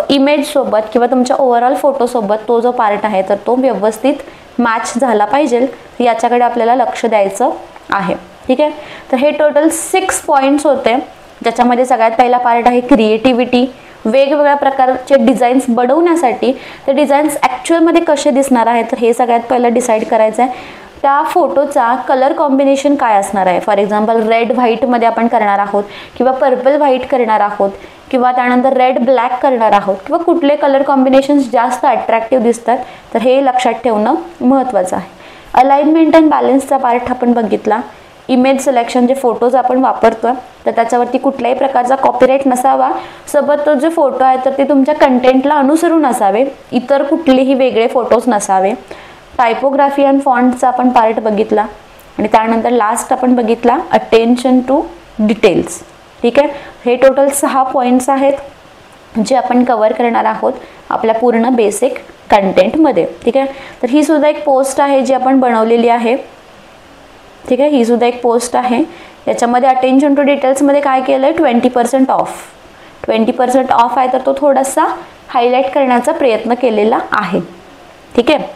S1: इमेजसोबत किंवा तुमच्या ओव्हरऑल फोटोसोबत तो जो पार्ट आहे तर तो व्यवस्थित मॅच झाला पाहिजे, याच्याकडे आपल्याला लक्ष द्यायचं आहे. ठीक आहे, तर हे टोटल 6 पॉईंट्स होते, ज्याच्यामध्ये सगळ्यात पहिला पार्ट आहे क्रिएटिव्हिटी. वेगवेगळ्या प्रकारचे डिझाईन्स बनवण्यासाठी ते डिझाईन्स ॲक्च्युअलमध्ये कसे दिसणार आहेत तर हे सगळ्यात पहिलं डिसाईड करायचं आहे. त्या फोटोचा कलर कॉम्बिनेशन काय असणार आहे. फॉर एक्झाम्पल रेड व्हाईटमध्ये आपण करणार आहोत किंवा पर्पल व्हाईट करणार आहोत किंवा त्यानंतर रेड ब्लॅक करणार आहोत किंवा कुठले कलर कॉम्बिनेशन्स जास्त अट्रॅक्टिव्ह दिसतात तर हे लक्षात ठेवणं महत्त्वाचं आहे. अलाइनमेंट अँड बॅलन्सचा पार्ट आपण बघितला. इमेज सिलेक्शन, जे फोटोज आपण वापरतोय तर त्याच्यावरती कुठल्याही प्रकारचा कॉपीराईट नसावा, सोबत तो जे फोटो आहे तर ते तुमच्या कंटेंटला अनुसरून असावे, इतर कुठलेही वेगळे फोटोज नसावे. टायपोग्राफी अँड फॉन्टचा आपण पार्ट बघितला आणि त्यानंतर लास्ट आपण बघितला अटेन्शन टू डिटेल्स. ठीक आहे, हे टोटल 6 पॉईंट्स आहेत जे आपण कव्हर करणार आहोत आपल्या पूर्ण बेसिक कंटेंटमध्ये. ठीक आहे, तर ही सुद्धा एक पोस्ट आहे जी आपण बनवलेली आहे. ठीक आहे, ही सुद्धा एक पोस्ट आहे. याच्यामध्ये अटेन्शन टू डिटेल्समध्ये काय केलं आहे, 20% ऑफ. 20% ऑफ आहे तर तो थोडासा हायलाईट करण्याचा प्रयत्न केलेला आहे. ठीक आहे,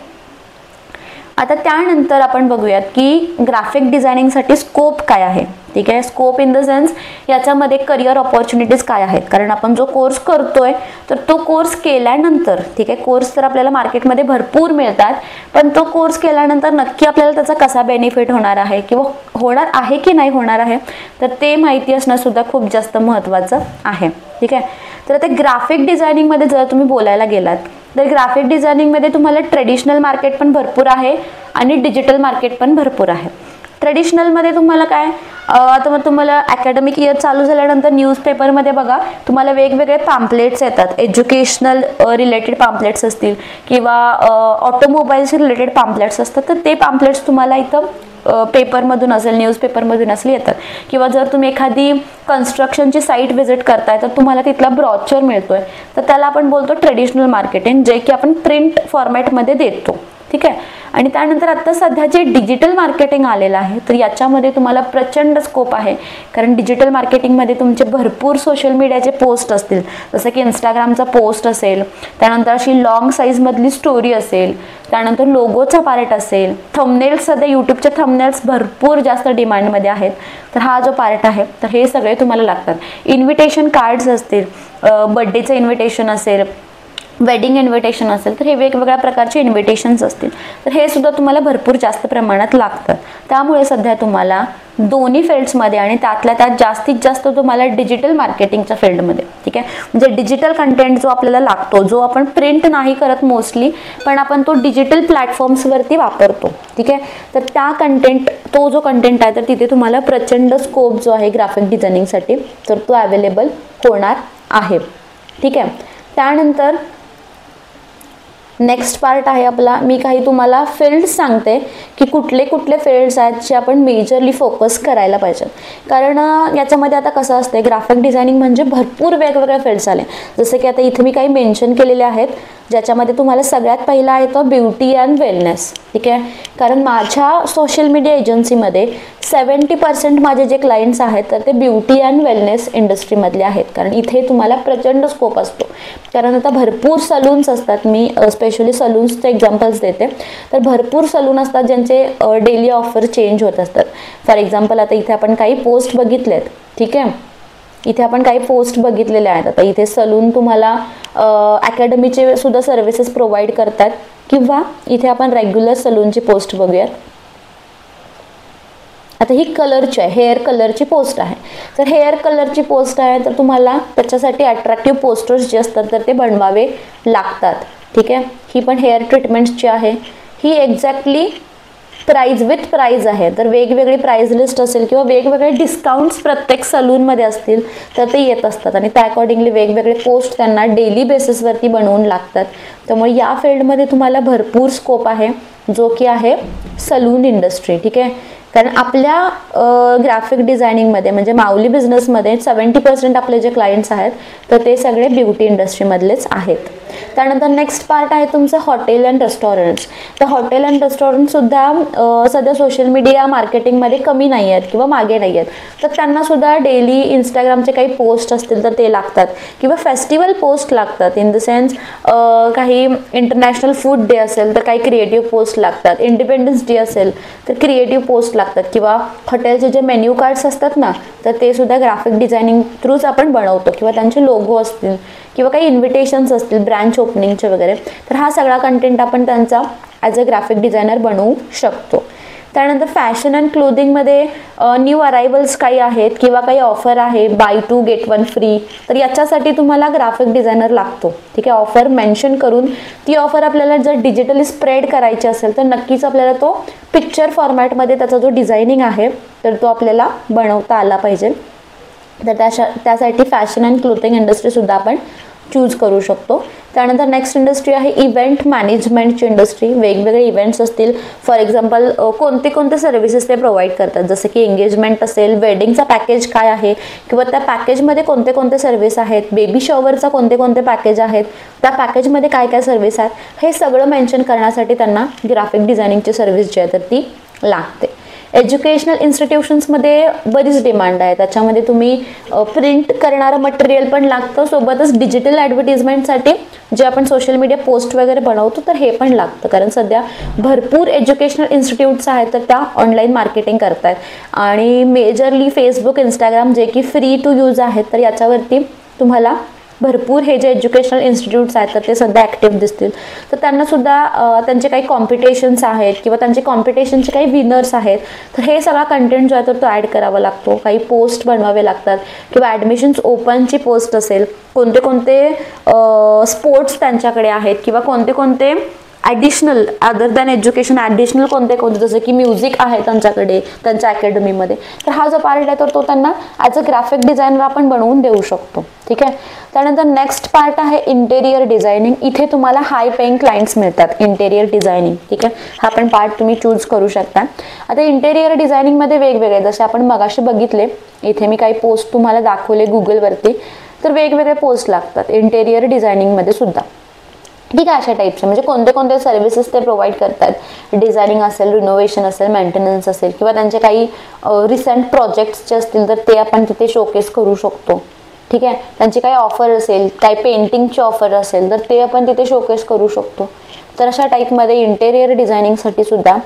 S1: आता त्यानंतर आपण बघूयात की ग्राफिक डिझायनिंगसाठी स्कोप काय आहे. ठीक आहे, स्कोप इन द सेन्स याच्यामध्ये करिअर ऑपॉर्च्युनिटीज काय आहेत, कारण आपण जो कोर्स करतोय तर तो कोर्स केल्यानंतर, ठीक आहे, कोर्स तर आपल्याला मार्केटमध्ये भरपूर मिळतात पण तो कोर्स केल्यानंतर नक्की आपल्याला त्याचा कसा बेनिफिट होणार आहे किंवा होणार आहे की नाही होणार आहे तर ते माहिती असणं सुद्धा खूप जास्त महत्त्वाचं आहे. ठीक आहे, तर आता ग्राफिक डिझायनिंगमध्ये जर तुम्ही बोलायला गेलात तर ग्राफिक डिझायनिंगमध्ये तुम्हाला ट्रेडिशनल मार्केट पण भरपूर आहे आणि डिजिटल मार्केट पण भरपूर आहे. ट्रेडिशनलमध्ये तुम्हाला काय, आता मग तुम्हाला अकॅडमिक इयर चालू झाल्यानंतर न्यूजपेपरमध्ये बघा तुम्हाला वेगवेगळे पॅम्पलेट्स येतात, एज्युकेशनल रिलेटेड पॅम्पलेट्स असतील किंवा ऑटोमोबाईल्स रिलेटेड पॅम्पलेट्स असतात तर ते पॅम्पलेट्स तुम्हाला इथं पेपरमधून असेल, न्यूजपेपरमधून असेल येतात. किंवा जर तुम्ही एखादी कन्स्ट्रक्शनची साईट व्हिजिट करताय तर तुम्हाला तिथला ब्रॉचर मिळतोय तर त्याला आपण बोलतो ट्रेडिशनल मार्केटिंग, जे की आपण प्रिंट फॉर्मॅटमध्ये देतो. ठीक आहे, आणि त्यानंतर आता सध्या जे डिजिटल मार्केटिंग आलेलं आहे तर याच्यामध्ये तुम्हाला प्रचंड स्कोप आहे, कारण डिजिटल मार्केटिंगमध्ये तुमचे भरपूर सोशल मीडियाचे पोस्ट असतील, जसं की इंस्टाग्रामचा पोस्ट असेल, त्यानंतर अशी लॉंग साईजमधली स्टोरी असेल, त्यानंतर लोगोचा पार्ट असेल, थंबनेल्स, सध्या यूट्यूबचे थंबनेल्स भरपूर जास्त डिमांडमध्ये आहेत तर हा जो पार्ट आहे तर हे सगळे तुम्हाला लागतात. इन्व्हिटेशन कार्ड्स असतील, बर्थडेचं इन्व्हिटेशन असेल, वेडिंग इन्व्हिटेशन असेल तर हे वेगवेगळ्या प्रकारचे इन्व्हिटेशन्स असतील तर हे सुद्धा तुम्हाला भरपूर जास्त प्रमाणात लागतं. त्यामुळे सध्या तुम्हाला दोन्ही फील्ड्समध्ये आणि त्यातल्या त्यात जास्तीत जास्त तुम्हाला डिजिटल मार्केटिंगच्या फील्डमध्ये, ठीक आहे, म्हणजे डिजिटल कंटेंट जो आपल्याला लागतो, जो आपण प्रिंट नाही करत मोस्टली पण आपण तो डिजिटल प्लॅटफॉर्म्सवरती वापरतो. ठीक आहे, तर त्या कंटेंट, तो जो कंटेंट आहे तर तिथे तुम्हाला प्रचंड स्कोप जो आहे ग्राफिक डिझायनिंगसाठी तर तो अवेलेबल होणार आहे. ठीक आहे, त्यानंतर नेक्स्ट पार्ट आहे आपला, मी काही तुम्हाला फील्ड्स सांगते की कुठले कुठले फील्ड्स आहेत जे आपण मेजरली फोकस करायला पाहिजे. कारण याच्यामध्ये आता कसं असते, ग्राफिक डिझायनिंग म्हणजे भरपूर वेगवेगळे फील्ड्स आले, जसं की आता इथे मी काही मेन्शन केलेले आहेत ज्याच्यामध्ये तुम्हाला सगळ्यात पहिला आहे तो ब्युटी अँड वेलनेस. ठीक आहे, कारण माझ्या सोशल मीडिया एजन्सीमध्ये 70% माझे जे क्लायंट्स आहेत तर ते ब्युटी अँड वेलनेस इंडस्ट्रीमधले आहेत, कारण इथे तुम्हाला प्रचंड स्कोप असतो. कारण आता भरपूर सलून्स असतात, मी स्पेशली सलून्सचे एक्झाम्पल्स देते, तर भरपूर सलून असतात ज्यांचे डेली ऑफर चेंज होत असतात. फॉर एक्झाम्पल आता इथे आपण काही पोस्ट बघितलेत. ठीक आहे, इथे आपण काही पोस्ट बघितलेले आहेत. आता इथे सलून तुम्हाला अकॅडमीचे सुद्धा सर्व्हिसेस प्रोव्हाइड करतात किंवा इथे आपण रेग्युलर सलूनची पोस्ट बघूयात. आता ही कलरची आहे, हेअर कलरची पोस्ट आहे. तर हेअर कलरची पोस्ट आहे तर तुम्हाला त्याच्यासाठी अट्रॅक्टिव्ह पोस्टर्स जे असतात तर ते बनवावे लागतात. ठीक आहे, ही पण हेअर ट्रीटमेंट्सची आहे. ही एक्झॅक्टली प्राइस विथ प्राइस आहे, तर वेगवेगळी प्राइस लिस्ट असेल किंवा वेगवेगळे डिस्काउंट्स प्रत्येक सलूनमध्ये असतील तर ते येत असतात आणि त्या अकॉर्डिंगली वेगवेगळे पोस्ट त्यांना डेली बेसिसवरती बनवून लागतात. त्यामुळे या फील्डमध्ये तुम्हाला भरपूर स्कोप आहे जो की आहे सलून इंडस्ट्री. ठीक आहे, कारण आपल्या ग्राफिक डिझायनिंगमध्ये म्हणजे माऊली बिझनेसमध्ये 70% आपले जे क्लायंट्स आहेत तर ते सगळे ब्युटी इंडस्ट्रीमधलेच आहेत. त्यानंतर नेक्स्ट पार्ट आहे तुमचं हॉटेल अँड रेस्टॉरंट्स. तर हॉटेल अँड रेस्टॉरंटसुद्धा सध्या सोशल मीडिया मार्केटिंगमध्ये कमी नाही आहेत किंवा मागे नाही आहेत. तर त्यांनासुद्धा डेली इंस्टाग्रामचे काही पोस्ट असतील तर ते लागतात किंवा फेस्टिवल पोस्ट लागतात. इन द सेन्स काही इंटरनॅशनल फूड डे असेल तर काही क्रिएटिव्ह पोस्ट लागतात. इंडिपेंडन्स डे असेल तर क्रिएटिव्ह पोस्ट लागतात किंवा हॉटेलचे जे मेन्यू कार्ड्स असतात ना तर ते सुद्धा ग्राफिक डिझायनिंग थ्रूच आपण बनवतो किंवा त्यांचे लोगो असतील किंवा काही इन्व्हिटेशन्स असतील ब्रँच ओपनिंगचे वगैरे. तर हा सगळा कंटेंट आपण त्यांचा ॲज अ ग्राफिक डिझायनर बनवू शकतो. त्यानंतर फॅशन अँड क्लोदिंगमध्ये न्यू अरायवल्स काही आहेत किंवा काही ऑफर आहे बाय 2 get 1 फ्री. तर याच्यासाठी तुम्हाला ग्राफिक डिझायनर लागतो. ठीक आहे, ऑफर मेन्शन करून ती ऑफर आपल्याला जर डिजिटली स्प्रेड करायची असेल तर नक्कीच आपल्याला तो पिक्चर फॉर्मॅटमध्ये त्याचा जो डिझायनिंग आहे तर तो आपल्याला बनवता आला पाहिजे. तर त्यासाठी फॅशन अँड क्लोथिंग इंडस्ट्रीसुद्धा आपण चूज करू शकतो. त्यानंतर नेक्स्ट इंडस्ट्री आहे इव्हेंट मॅनेजमेंटची इंडस्ट्री. वेगवेगळे इव्हेंट्स असतील, फॉर एक्झाम्पल कोणते कोणते सर्व्हिसेस ते प्रोव्हाइड करतात, जसं की एंगेजमेंट असेल, वेडिंगचा पॅकेज काय आहे किंवा त्या पॅकेजमध्ये कोणते कोणते सर्व्हिस आहेत, बेबी शॉवरचा कोणते कोणते पॅकेज आहेत, त्या पॅकेजमध्ये काय काय सर्व्हिस आहेत, हे सगळं मेन्शन करण्यासाठी त्यांना ग्राफिक डिझायनिंगची सर्व्हिस जी आहे तर ती लागते. एज्युकेशनल इन्स्टिट्यूशन्समध्ये बरीच डिमांड आहे. त्याच्यामध्ये तुम्ही प्रिंट करणारं मटेरियल पण लागतं, सोबतच डिजिटल ॲडव्हर्टिजमेंटसाठी जे आपण सोशल मीडिया पोस्ट वगैरे बनवतो तर हे पण लागतं. कारण सध्या भरपूर एज्युकेशनल इन्स्टिट्यूट्स आहेत तर त्या ऑनलाईन मार्केटिंग करतात आणि मेजरली फेसबुक, इंस्टाग्राम जे की फ्री टू यूज आहेत तर याच्यावरती तुम्हाला भरपूर हे जे एज्युकेशनल इन्स्टिट्यूट्स आहेत तर ते सध्या ॲक्टिव्ह दिसतील. तर त्यांनासुद्धा त्यांचे काही कॉम्पिटिशन्स आहेत किंवा त्यांचे कॉम्पिटिशनचे काही विनर्स आहेत तर हे सगळा कंटेंट जो आहे तर तो ॲड करावा लागतो. काही पोस्ट बनवावे लागतात किंवा ॲडमिशन्स ओपनची पोस्ट असेल, कोणते कोणते स्पोर्ट्स त्यांच्याकडे आहेत किंवा कोणते कोणते additional other than education additional कोणते कोणते जसं की म्युझिक आहे त्यांच्याकडे त्यांच्या अकॅडमीमध्ये. तर हा जो पार्ट आहे तर तो त्यांना ॲज अ ग्राफिक डिझायनर आपण बनवून देऊ शकतो. ठीक आहे. त्यानंतर नेक्स्ट पार्ट आहे इंटेरियर डिझायनिंग. इथे तुम्हाला हाय पेइंग क्लायंट्स मिळतात इंटेरियर डिझायनिंग. ठीक आहे, हा पण पार्ट तुम्ही चूज करू शकता. आता इंटेरियर डिझायनिंगमध्ये वेगवेगळे जसे आपण मगाशी बघितले, इथे मी काही पोस्ट तुम्हाला दाखवले गुगलवरती, तर वेगवेगळे पोस्ट लागतात इंटेरियर डिझायनिंगमध्ये सुद्धा. ठीक आहे, अशा टाईपचे म्हणजे कोणते कोणते सर्व्हिसेस ते प्रोव्हाइड करतात. डिझायनिंग असेल, रिनोव्हेशन असेल, मेंटेनन्स असेल किंवा त्यांचे काही रिसेंट प्रोजेक्ट्सचे असतील तर ते आपण तिथे शोकेस करू शकतो. ठीक आहे, त्यांची काही ऑफर असेल, काही पेंटिंगची ऑफर असेल तर ते आपण तिथे शोकेस करू शकतो. तर अशा टाईपमध्ये इंटेरियर डिझायनिंगसाठी सुद्धा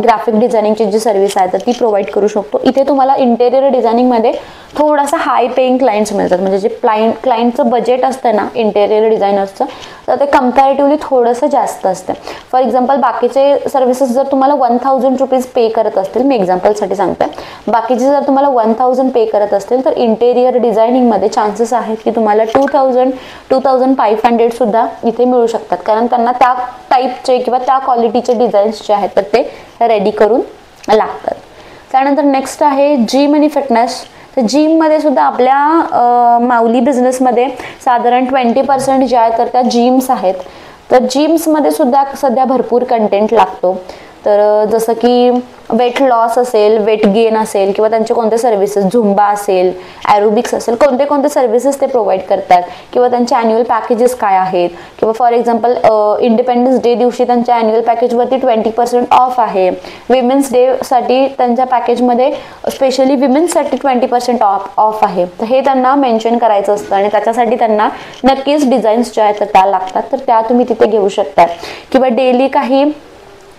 S1: ग्राफिक डिझायनिंगची जी सर्व्हिस आहे तर ती प्रोव्हाइड करू शकतो. इथे तुम्हाला इंटेरियर डिझायनिंगमध्ये थोडासा हाय पेइंग क्लायंट्स मिळतात. म्हणजे जे क्लायंटचं बजेट असतं ना इंटेरियर डिझायनर्सचं तर ते कम्पॅरेटिव्हली थोडंसं जास्त असतं. फॉर एक्झाम्पल बाकीचे सर्व्हिसेस जर तुम्हाला 1000 रुपीज पे करत असतील, मी एक्झाम्पलसाठी सांगते, बाकीचे जर तुम्हाला 1000 पे करत असतील तर इंटेरियर डिझायनिंगमध्ये चान्सेस आहेत की तुम्हाला 2500 सुद्धा इथे मिळू शकतात. कारण त्यांना त्या टाईपचे किंवा त्या क्वालिटीचे डिझाईन्स जे आहेत तर ते रेडी करून लागतात. त्यानंतर नेक्स्ट आहे जिम आणि फिटनेस. तर जिममध्ये सुद्धा आपल्या माऊली बिझनेसमध्ये साधारण 20% जे आहे तर त्या जिम्स आहेत. तर जिम्समध्ये सुद्धा सध्या भरपूर कंटेंट लागतो. तर जसं की वेट लॉस असेल, वेट गेन असेल किंवा त्यांचे कोणते सर्व्हिसेस, झुंबा असेल, ॲरोबिक्स असेल, कोणते कोणते सर्व्हिसेस ते प्रोव्हाइड करतात किंवा त्यांचे ॲन्युअल पॅकेजेस काय आहेत किंवा फॉर एक्झाम्पल इंडिपेंडन्स डे दिवशी त्यांच्या ॲन्युअल पॅकेजवरती 20% ऑफ आहे. विमेन्स डेसाठी त्यांच्या पॅकेजमध्ये स्पेशली विमेन्ससाठी 20% ऑफ आहे. तर हे त्यांना मेन्शन करायचं असतं आणि त्याच्यासाठी त्यांना नक्कीच डिझाईन्स ज्या आहेत तर त्या लागतात. तर त्या तुम्ही तिथे घेऊ शकता किंवा डेली काही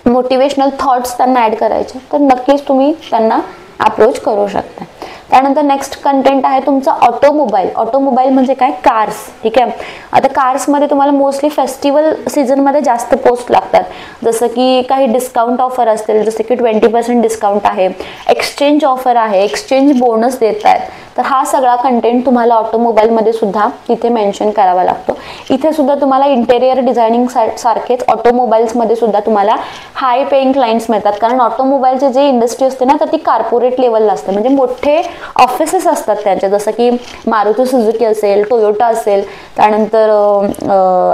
S1: मोटिवेशनल थॉट्स त्यांना ॲड करायचे तर नक्कीच तुम्ही त्यांना अप्रोच करू शकता. त्यानंतर नेक्स्ट कंटेंट आहे तुमचा ऑटोमोबाईल. ऑटोमोबाईल म्हणजे काय, कार्स. ठीक आहे, आता कार्समध्ये तुम्हाला मोस्टली फेस्टिवल सीझनमध्ये जास्त पोस्ट लागतात. जसं की काही डिस्काउंट ऑफर असतील, जसं की 20% डिस्काउंट आहे, एक्सचेंज ऑफर आहे, एक्सचेंज बोनस देत आहेत. तर हा सगळा कंटेंट तुम्हाला ऑटोमोबाईलमध्ये सुद्धा तिथे मेन्शन करावा लागतो. इथे सुद्धा तुम्हाला इंटेरियर डिझायनिंग सारखेच ऑटोमोबाईल्समध्ये सुद्धा तुम्हाला हाय पेइंग क्लायंट्स मिळतात. कारण ऑटोमोबाईलचे जे इंडस्ट्री असते ना तर ती कॉर्पोरेट लेवलला असते. म्हणजे मोठे ऑफिसेस असतात त्यांचे, जसं की मारुती सुझुकी असेल, टोयोटा असेल, त्यानंतर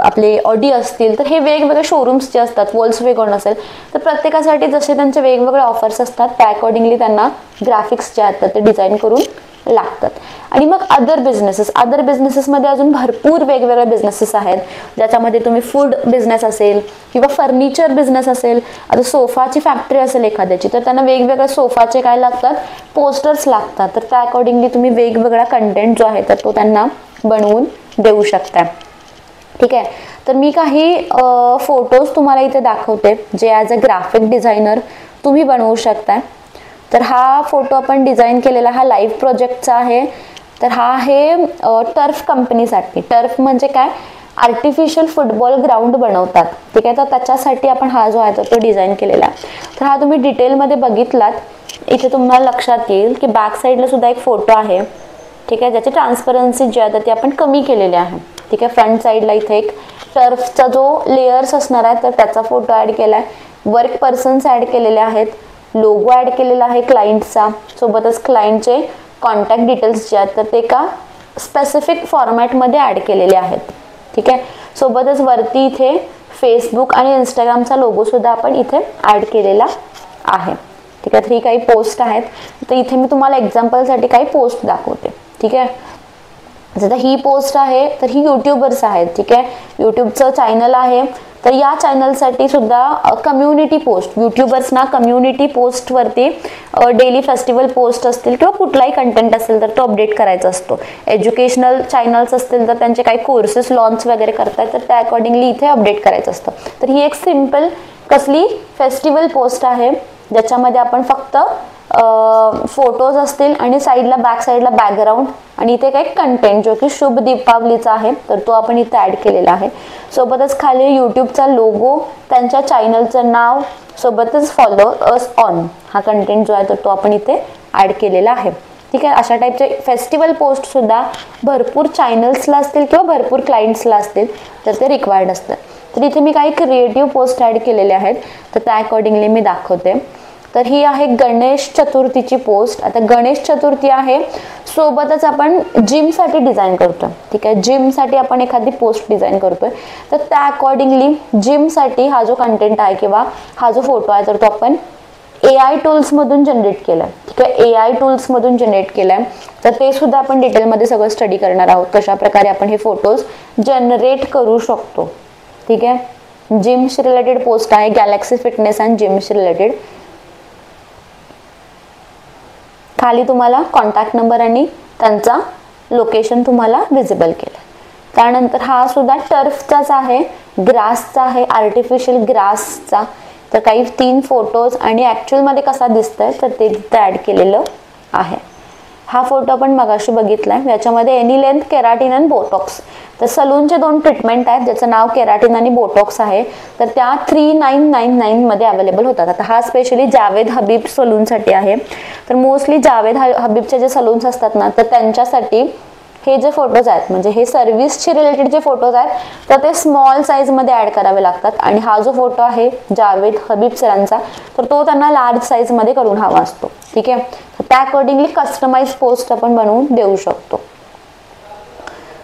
S1: आपले ऑडी असतील, तर हे वेगवेगळे शोरूम्स जे असतात, वॉल्क्सवॅगन असेल, तर प्रत्येकासाठी जसे त्यांचे वेगवेगळे ऑफर्स असतात त्या अकॉर्डिंगली त्यांना ग्राफिक्स जे आहेत ते डिझाईन करून लागतात. आणि मग अदर बिझनेसेसमध्ये अजून भरपूर वेगवेगळे बिझनेसेस आहेत, ज्याच्यामध्ये तुम्ही फूड बिझनेस असेल किंवा फर्निचर बिझनेस असेल, आता सोफाची फॅक्टरी असेल एखाद्याची, तर त्यांना वेगवेगळ्या सोफाचे काय लागतात, पोस्टर्स लागतात, तर त्या अकॉर्डिंगली तुम्ही वेगवेगळा कंटेंट जो आहे तर तो त्यांना बनवून देऊ शकता. ठीक आहे, तर मी काही फोटोज तुम्हाला इथे दाखवते जे ॲज अ ग्राफिक डिझायनर तुम्ही बनवू शकता. तर हा फोटो आपण डिझाईन केलेला हा लाईव्ह प्रोजेक्टचा आहे. तर हा आहे टर्फ कंपनीसाठी. टर्फ म्हणजे काय, आर्टिफिशियल फुटबॉल ग्राउंड बनवतात. ठीक आहे, तर त्याच्यासाठी आपण हा जो आहे तो डिझाईन केलेला आहे. तर हा तुम्ही डिटेलमध्ये बघितलात, इथे तुम्हाला लक्षात येईल की बॅक साईडला सुद्धा एक फोटो आहे. ठीक आहे, ज्याची ट्रान्सपरन्सी जी आहे ती आपण कमी केलेली आहे. ठीक आहे, फ्रंट साईडला इथे एक टर्फचा जो लेयर्स असणार आहे तर त्याचा फोटो ॲड केला आहे. वर्क पर्सन्स ॲड केलेले आहेत, लोगो ॲड केलेला आहे क्लायंटचा, सोबतच क्लायंटचे कॉन्टॅक्ट डिटेल्स जे आहेत तर ते एका स्पेसिफिक फॉर्मॅटमध्ये ॲड केलेले आहेत. ठीक आहे, सोबतच वरती इथे फेसबुक आणि इंस्टाग्रामचा लोगो सुद्धा आपण इथे ॲड केलेला आहे. ठीक आहे, तर ही काही पोस्ट आहेत, तर इथे मी तुम्हाला एक्झाम्पलसाठी काही पोस्ट दाखवते. ठीक आहे, जर ही पोस्ट आहे तर ही यूट्यूबर्स आहेत. ठीक आहे, यूट्यूबचं चॅनल आहे, तर या चॅनलसाठी सुद्धा कम्युनिटी पोस्ट, यूट्यूबर्सना कम्युनिटी पोस्टवरती डेली फेस्टिवल पोस्ट असतील किंवा कुठलाही कंटेंट असेल तर तो अपडेट करायचा असतो. एज्युकेशनल चॅनल्स असतील तर त्यांचे काही कोर्सेस लॉन्च वगैरे करतात तर त्या अकॉर्डिंगली इथे अपडेट करायचं असतं. तर ही एक सिम्पल कसली फेस्टिवल पोस्ट आहे, ज्याच्यामध्ये आपण फक्त फोटोज असतील आणि साईडला बॅक साईडला बॅकग्राऊंड आणि इथे काही कंटेंट जो की शुभ दीपावलीचा आहे तर तो आपण इथे ॲड केलेला आहे. सोबतच खाली यूट्यूबचा लोगो, त्यांच्या चॅनलचं नाव, सोबतच फॉलो अस ऑन हा कंटेंट जो आहे तर तो आपण इथे ॲड केलेला आहे. ठीक आहे, अशा टाईपचे फेस्टिवल पोस्ट सुद्धा भरपूर चॅनल्सला असतील किंवा भरपूर क्लायंट्सला असतील तर ते रिक्वायर्ड असतात. तर इथे मी काही क्रिएटिव्ह पोस्ट ॲड केलेले आहेत तर त्या अकॉर्डिंगली मी दाखवते. तर ही आहे गणेश चतुर्थीची पोस्ट. आता गणेश चतुर्थी आहे, सोबतच आपण जिमसाठी डिझाईन करतो. ठीक आहे, जिमसाठी आपण एखादी पोस्ट डिझाईन करतोय तर त्या अकॉर्डिंगली जिमसाठी हा जो कंटेंट आहे किंवा हा जो फोटो आहे तर तो आपण AI टूल्समधून जनरेट केला आहे. ठीक आहे, AI टूल्समधून जनरेट केला आहे, तर ते सुद्धा आपण डिटेलमध्ये सगळं स्टडी करणार आहोत, कशा प्रकारे आपण हे फोटोज जनरेट करू शकतो. ठीक आहे, जिमशी रिलेटेड पोस्ट आहे, गॅलेक्सी फिटनेस अँड जिमशी रिलेटेड. खाली तुम्हाला कॉन्टॅक्ट नंबर आणि त्यांचा लोकेशन तुम्हाला विजिबल केलं. त्यानंतर हा सुद्धा टर्फचाच आहे, ग्रासचा आहे, आर्टिफिशियल ग्रासचा. तर काही 3 फोटोज आणि ॲक्च्युअलमध्ये कसा दिसतंय तर ते तिथे ॲड केलेलं आहे. हा फोटो आपण मगाशी बघितलाय, याच्यामध्ये एनी लेंथ, केराटिन आणि बोटॉक्स. तर सलूनचे 2 ट्रीटमेंट आहेत ज्याचं नाव केराटिन आणि बोटॉक्स आहे, तर त्या 3999 मध्ये अवेलेबल होतात. आता हा स्पेशली जावेद हबीब सलूनसाठी आहे. तर मोस्टली जावेद हबीबचे जे सलून्स असतात ना तर त्यांच्यासाठी हे जे फोटोज आहेत म्हणजे हे सर्व्हिसचे रिलेटेड जे फोटोज आहेत तर ते स्मॉल साईजमध्ये ॲड करावे लागतात. आणि हा जो फोटो आहे जावेद हबीब सरांचा तर तो त्यांना लार्ज साईजमध्ये करून हवा असतो. ठीक आहे, तर त्या अकॉर्डिंगली कस्टमाइज पोस्ट आपण बनवून देऊ शकतो.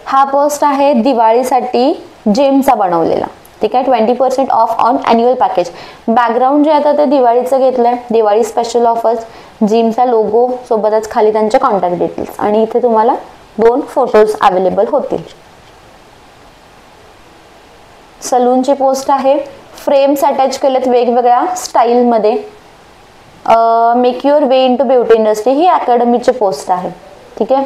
S1: हा पोस्ट आहे दिवाळीसाठी जिमचा बनवलेला. ठीक आहे, 20% of on annual package. Background जे आहे ते दिवाळीचं घेतलंय, दिवाळी स्पेशल ऑफर्स, जिमचा लोगो, सोबतच खाली त्यांचे कॉन्टॅक्ट डिटेल्स आणि इथे तुम्हाला 2 फोटोज अवेलेबल होतील. सलूनची पोस्ट आहे, फ्रेम्स अटॅच केलेत वेगवेगळ्या स्टाईलमध्ये. Make your way into beauty industry ही अकॅडमीची पोस्ट आहे. ठीक आहे,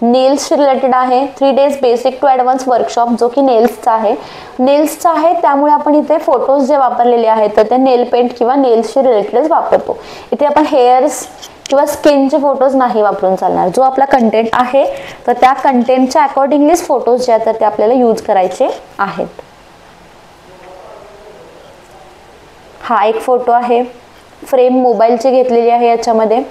S1: नेल्स रिलेटेड आहे, 3 days basic to advanced workshop जो की नेल्सचा आहे. नेल्सचा आहे त्यामुळे आपण इथे फोटोज जे वापरलेले आहेत तर ते नेल पेंट किंवा नेल्सशी रिलेटेडच वापरतो. इथे आपण हेअर्स किंवा स्किनचे फोटोज नाही वापरून चालणार. जो आपला कंटेंट आहे तर त्या कंटेंटच्या अकॉर्डिंगलीच फोटोज जे आहेत ते आपल्याला यूज करायचे आहेत. हा एक फोटो आहे, फ्रेम मोबाईलची घेतलेली आहे, याच्यामध्ये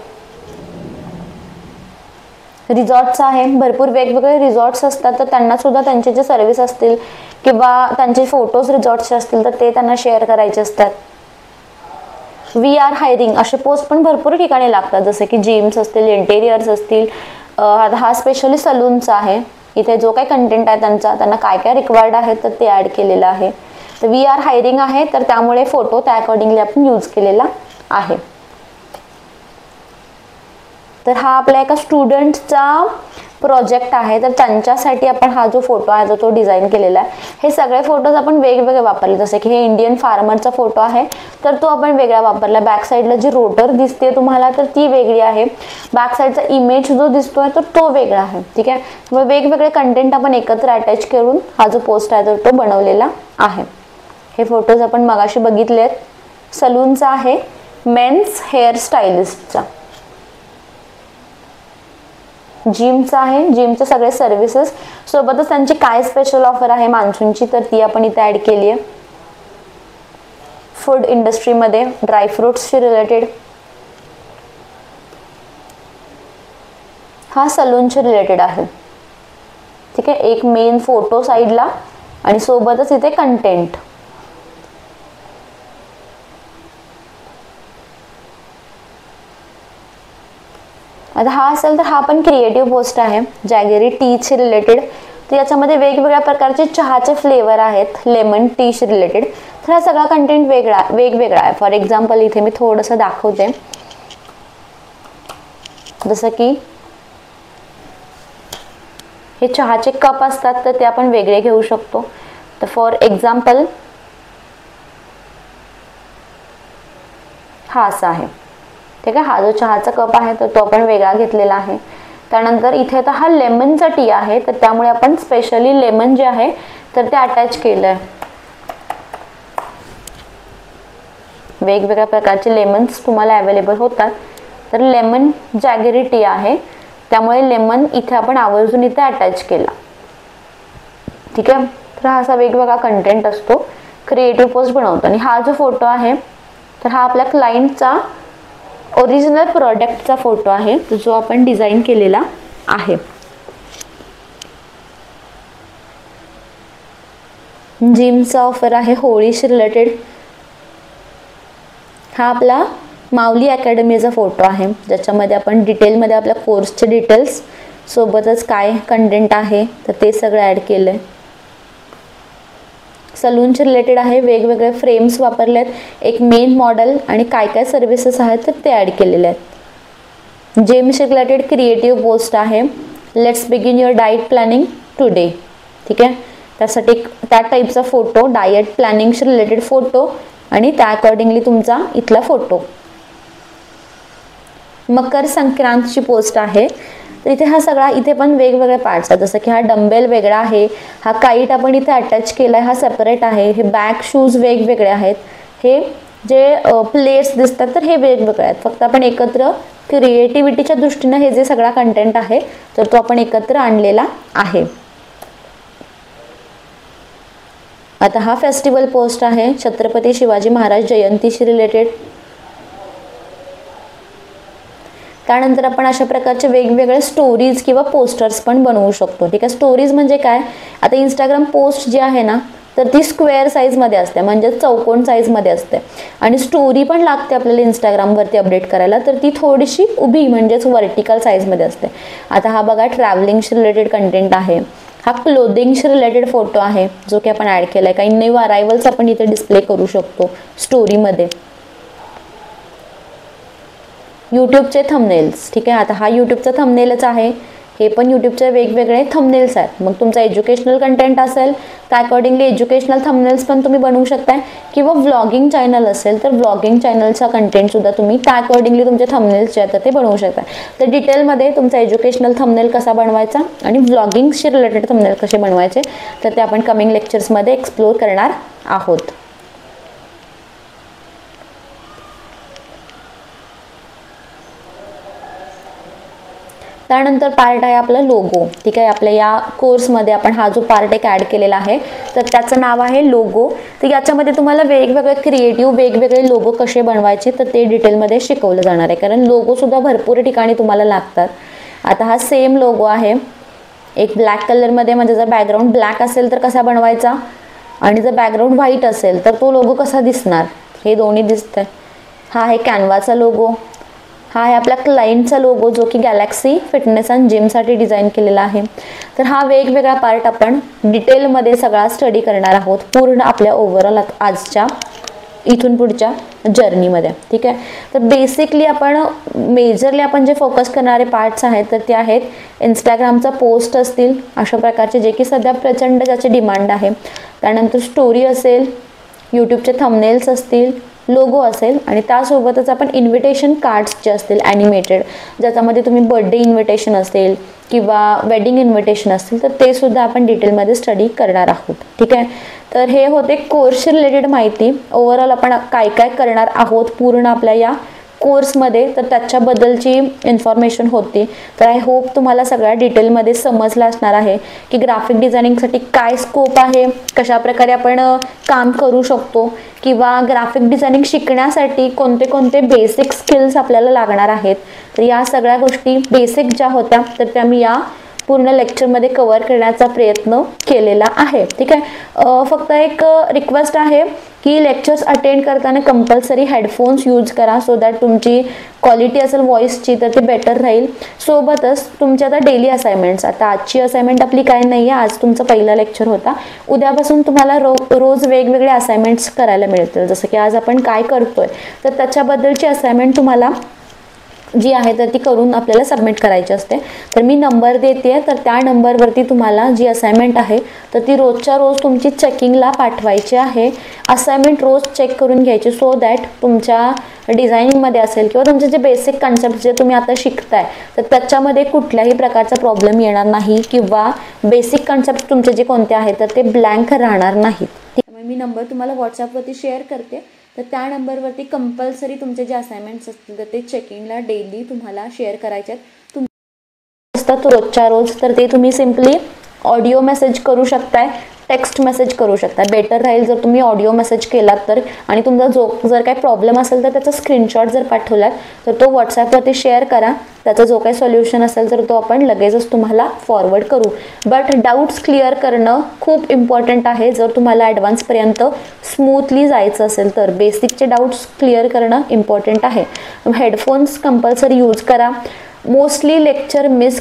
S1: रिसॉर्ट्स आहे. भरपूर वेगवेगळे रिसॉर्ट्स असतात तर त्यांना सुद्धा त्यांचे जे सर्व्हिस असतील किंवा त्यांचे फोटोज रिसॉर्ट्सचे असतील तर ते त्यांना शेअर करायचे असतात. VR हायरिंग असे पोस्ट पण भरपूर ठिकाणी लागतात, जसे की जिम्स असतील, इंटेरियर्स असतील. हा स्पेशली सलूनचा आहे. इथे जो काही कंटेंट आहे त्यांना काय काय रिक्वायर्ड आहे तर ते ॲड केलेलं आहे. तर VR हायरिंग आहे, तर त्यामुळे फोटो त्या अकॉर्डिंगली आपण यूज केलेला आहे. तर हा आपल्या एका स्टुडंटचा प्रोजेक्ट आहे, तर त्यांच्यासाठी आपण हा जो फोटो आहे तो डिझाईन केलेला आहे. हे सगळे फोटोज आपण वेगवेगळे वापरले, जसे की हे इंडियन फार्मरचा फोटो आहे, तर तो आपण वेगळा वापरला. बॅक साईडला जी रोटर दिसते तुम्हाला तर ती वेगळी आहे. बॅक साईडचा इमेज जो दिसतोय तर तो वेगळा आहे. ठीक आहे, मग वेगवेगळे कंटेंट आपण एकत्र अटॅच करून हा जो पोस्ट आहे तो बनवलेला आहे. हे फोटोज आपण मगाशी बघितलेत. सलूनचा आहे, मेन्स हेअर स्टायलिस्टचा. जिमचा आहे, जिमचे सगळे सर्व्हिसेस सोबतच त्यांची काय स्पेशल ऑफर आहे मान्सूनची तर ती आपण इथे ॲड केली आहे. फूड इंडस्ट्रीमध्ये ड्रायफ्रुट्सशी रिलेटेड, हा सलूनशी रिलेटेड आहे. ठीक आहे, एक मेन फोटो साईडला आणि सोबतच इथे कंटेंट. आता हा असेल तर हा पण क्रिएटिव्ह पोस्ट आहे, जॅगरी टीची रिलेटेड. तर याच्यामध्ये वेगवेगळ्या प्रकारचे चहाचे फ्लेवर आहेत, लेमन टीशी रिलेटेड. तर हा सगळा कंटेंट वेगवेगळा आहे. फॉर एक्झाम्पल इथे मी थोडंसं दाखवते, जसं की हे चहाचे कप असतात तर ते आपण वेगळे घेऊ शकतो. तर फॉर एक्झाम्पल हा असा आहे. ठीक आहे, हा जो चहाचा कप आहे तर तो आपण वेगळा घेतलेला आहे. त्यानंतर इथे आता हा लेमनचा टी आहे, तर त्यामुळे आपण स्पेशली लेमन जे आहे तर ते अटॅच केलं आहे. वेगवेगळ्या प्रकारचे लेमन्स तुम्हाला अवेलेबल होतात. तर लेमन जॅगरी टी आहे, त्यामुळे लेमन इथे आपण आवर्जून इथे अटॅच केला. ठीक आहे, तर हा असा वेगवेगळा कंटेंट असतो, क्रिएटिव्ह पोस्ट बनवतो. आणि हा जो फोटो आहे तर हा आपल्या क्लायंटचा ओरिजिनल प्रोडक्टचा फोटो आहे, जो आपण डिझाईन केलेला आहे. जिमचा ऑफर आहे होळीशी रिलेटेड. हा आपला माऊली अकॅडमीचा फोटो आहे, ज्याच्यामध्ये आपण डिटेलमध्ये आपल्या कोर्सचे डिटेल्स सोबतच काय कंटेंट आहे तर ते सगळं ॲड केलं आहे. सलूनचे रिलेटेड आहे, वेगवेगळे फ्रेम्स वापरलेत, एक मेन मॉडेल आणि काय काय सर्व्हिसेस आहेत तर ते ॲड केलेले आहेत. जिमशी रिलेटेड क्रिएटिव्ह पोस्ट आहे, let's begin your diet planning today. ठीक आहे, त्यासाठी त्या टाईपचा फोटो, डाएट प्लॅनिंगशी रिलेटेड फोटो आणि त्या अकॉर्डिंगली तुमचा इथला फोटो. मकर संक्रांतची पोस्ट आहे, तर इथे हा सगळा इथे पण वेगवेगळे पार्ट्स आहेत, जसं की हा डंबेल वेगळा आहे, हा काईट आपण इथे अटॅच केला आहे, हा सेपरेट आहे. हे बॅक शूज वेगवेगळे आहेत, हे जे प्लेट्स दिसतात तर हे वेगवेगळे आहेत. फक्त आपण एकत्र क्रिएटिव्हिटीच्या दृष्टीने हे जे सगळा कंटेंट आहे तर तो आपण एकत्र आणलेला आहे. आता हा फेस्टिवल पोस्ट आहे, छत्रपती शिवाजी महाराज जयंतीशी रिलेटेड. त्यानंतर आपण अशा प्रकारचे वेगवेगळे स्टोरीज किंवा पोस्टर्स पण बनवू शकतो. ठीक आहे, स्टोरीज म्हणजे काय, आता इंस्टाग्राम पोस्ट जी आहे ना तर ती स्क्वेअर साईजमध्ये असते, म्हणजे चौकोन साईजमध्ये असते. आणि स्टोरी पण लागते आपल्याला इंस्टाग्रामवरती अपडेट करायला, तर ती थोडीशी उभी म्हणजेच व्हर्टिकल साईजमध्ये असते. आता हा बघा ट्रॅव्हलिंगशी रिलेटेड कंटेंट आहे. हा क्लोदिंगशी रिलेटेड फोटो आहे, जो की आपण ॲड केला आहे. काही न्यू अरायवल्स आपण इथे डिस्प्ले करू शकतो स्टोरीमध्ये. यूट्यूबचे थंबनेल्स. ठीक आहे, आता हा यूट्यूबचा थंबनेलच आहे, हे पण यूट्यूबचे वेगवेगळे थंबनेल्स आहेत. मग तुमचा एज्युकेशनल कंटेंट असेल त्या अकॉर्डिंगली एज्युकेशनल थंबनेल्स पण तुम्ही बनवू शकताय, किंवा व्लॉगिंग चॅनल असेल तर व्लॉगिंग चॅनलचा कंटेंटसुद्धा तुम्ही त्या अकॉर्डिंगली तुमचे थंबनेल्स जे आहेत ते बनवू शकताय. तर डिटेलमध्ये तुमचा एज्युकेशनल थंबनेल कसा बनवायचा आणि व्लॉगिंगशी रिलेटेड थंबनेल कसे बनवायचे तर ते आपण कमिंग लेक्चर्समध्ये एक्सप्लोर करणार आहोत. त्यानंतर पार्ट आहे आपला लोगो. ठीक आहे, आपल्या या कोर्समध्ये आपण हा जो पार्ट एक ॲड केलेला आहे तर त्याचं नाव आहे लोगो. तर याच्यामध्ये तुम्हाला वेगवेगळे क्रिएटिव्ह वेगवेगळे लोगो कसे बनवायचे तर ते डिटेलमध्ये शिकवलं जाणार आहे, कारण लोगोसुद्धा भरपूर ठिकाणी तुम्हाला लागतात. आता हा सेम लोगो आहे, एक ब्लॅक कलरमध्ये, म्हणजे जर बॅकग्राऊंड ब्लॅक असेल तर कसा बनवायचा आणि जर बॅकग्राऊंड व्हाईट असेल तर तो लोगो कसा दिसणार, हे दोन्ही दिसतंय. हा आहे कॅनवाचा लोगो, हा आहे आपला क्लायंटचा लोगो जो की गॅलेक्सी फिटनेस अँड जिमसाठी डिझाईन केलेला आहे. तर हा वेगवेगळा पार्ट आपण डिटेलमध्ये सगळा स्टडी करणार आहोत पूर्ण आपल्या ओव्हरऑल आजच्या इथून पुढच्या जर्नीमध्ये. ठीक आहे. तर बेसिकली आपण मेजरली आपण जे फोकस करणारे पार्ट्स आहेत तर ते आहेत इंस्टाग्रामचा पोस्ट असतील अशा प्रकारचे जे की सध्या प्रचंड ज्याचे डिमांड आहे. त्यानंतर स्टोरी असेल, यूट्यूबचे थंबनेल्स असतील, लोगो असेल आणि त्यासोबतच आपण इन्व्हिटेशन कार्ड्स जे असतील ॲनिमेटेड, ज्याच्यामध्ये तुम्ही बर्थडे इन्व्हिटेशन असेल किंवा वेडिंग इन्व्हिटेशन असतील तर ते सुद्धा आपण डिटेलमध्ये स्टडी करणार आहोत. ठीक आहे. तर हे होते कोर्सशी रिलेटेड माहिती. ओव्हरऑल आपण काय काय करणार आहोत पूर्ण आपल्या या कोर्समध्ये तर त्याच्याबद्दलची इन्फॉर्मेशन होती. तर आय होप तुम्हाला सगळ्या डिटेलमध्ये समजलं असणार आहे की ग्राफिक डिझायनिंगसाठी काय स्कोप आहे, कशा प्रकारे आपण काम करू शकतो किंवा ग्राफिक डिझायनिंग शिकण्यासाठी कोणते कोणते बेसिक स्किल्स आपल्याला लागणार आहेत. तर या सगळ्या गोष्टी बेसिक ज्या होत्या तर त्या मी या पूर्ण लेक्चरमध्ये कव्हर करण्याचा प्रयत्न केलेला आहे. ठीक आहे. फक्त एक रिक्वेस्ट आहे की लेक्चर्स अटेंड करताना कंपल्सरी हेडफोन्स यूज करा सो दॅट तुमची क्वालिटी असेल व्हॉइसची तर ते बेटर राहील. सोबतच तुमच्या आता डेली असाइनमेंट्स, आता आजची असाइनमेंट आपली काय नाही आहे, आज तुमचा पहिला लेक्चर होता. उद्यापासून तुम्हाला रोज वेगवेगळे असाइनमेंट्स करायला मिळतील. जसं की आज आपण काय करतोय तर त्याच्याबद्दलची असाइनमेंट तुम्हाला जी आहे तर ती करून आपल्याला सबमिट करायची असते. तर मी नंबर देते तर त्या नंबरवरती तुम्हाला जी असाइनमेंट आहे तर ती रोजच्या रोज तुमची चेकिंगला पाठवायची आहे. असाइनमेंट रोज चेक करून घ्यायची सो दॅट तुमच्या डिझायनिंगमध्ये असेल किंवा तुमचे जे बेसिक कन्सेप्ट जे तुम्ही आता शिकताय तर त्याच्यामध्ये कुठल्याही प्रकारचा प्रॉब्लेम येणार नाही किंवा बेसिक कन्सेप्ट तुमचे जे कोणते आहेत तर ते ब्लँक राहणार नाहीत. त्यामुळे मी नंबर तुम्हाला व्हॉट्सअपवरती शेअर करते. तर त्या नंबरवरती कंपल्सरी तुमचे जे असाइनमेंट्स असतील तर ते चेकिंगला डेली तुम्हाला शेअर करायचे आहेत. असतात रोजच्या रोज तर ते तुम्ही सिम्पली ऑडिओ मेसेज करू शकताय, टेक्स्ट मेसेज करू शकता. बेटर राहील जर तुम्ही ऑडिओ मेसेज केलात तर, आणि तुमचा जर काही प्रॉब्लेम असेल तर त्याचा स्क्रीनशॉट जर पाठवलात तर तो व्हॉट्सॲपवरती शेअर करा. त्याचा जो काही सोल्युशन असेल तर तो आपण लगेचच तुम्हाला फॉरवर्ड करू. बट डाऊट्स क्लिअर करणं खूप इम्पॉर्टंट आहे. जर तुम्हाला ॲडव्हान्सपर्यंत स्मूथली जायचं असेल तर बेसिकचे डाऊट्स क्लिअर करणं इम्पॉर्टंट आहे. हेडफोन्स कंपल्सरी यूज करा. मोस्टली लेक्चर मिस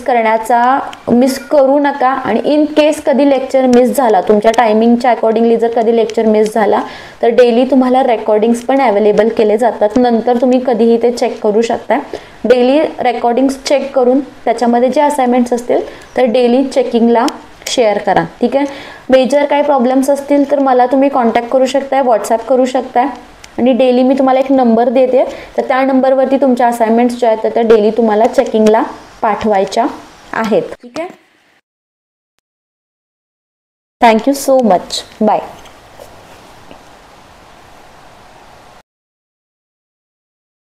S1: करू नका. आणि इन केस कधी लेक्चर मिस झाला तुमच्या टायमिंगच्या अकॉर्डिंगली जर कधी लेक्चर मिस झाला तर डेली तुम्हाला रेकॉर्डिंग्स पण अवेलेबल केले जातात. नंतर तुम्ही कधीही ते चेक करू शकता. डेली रेकॉर्डिंग्स चेक करून त्याच्यामध्ये जे असाइनमेंट्स असतील तर डेली चेकिंगला शेअर करा. ठीक आहे. मेजर काही प्रॉब्लेम्स असतील तर मला तुम्ही कॉन्टॅक्ट करू शकताय, व्हॉट्सॲप करू शकताय. आणि डेली मी तुम्हाला एक नंबर देते तर त्या नंबरवरती तुमच्या असाइनमेंट्स ज्या आहेत तर त्या डेली तुम्हाला चेकिंगला पाठवायच्या आहेत. ठीक आहे. Thank you so much. बाय.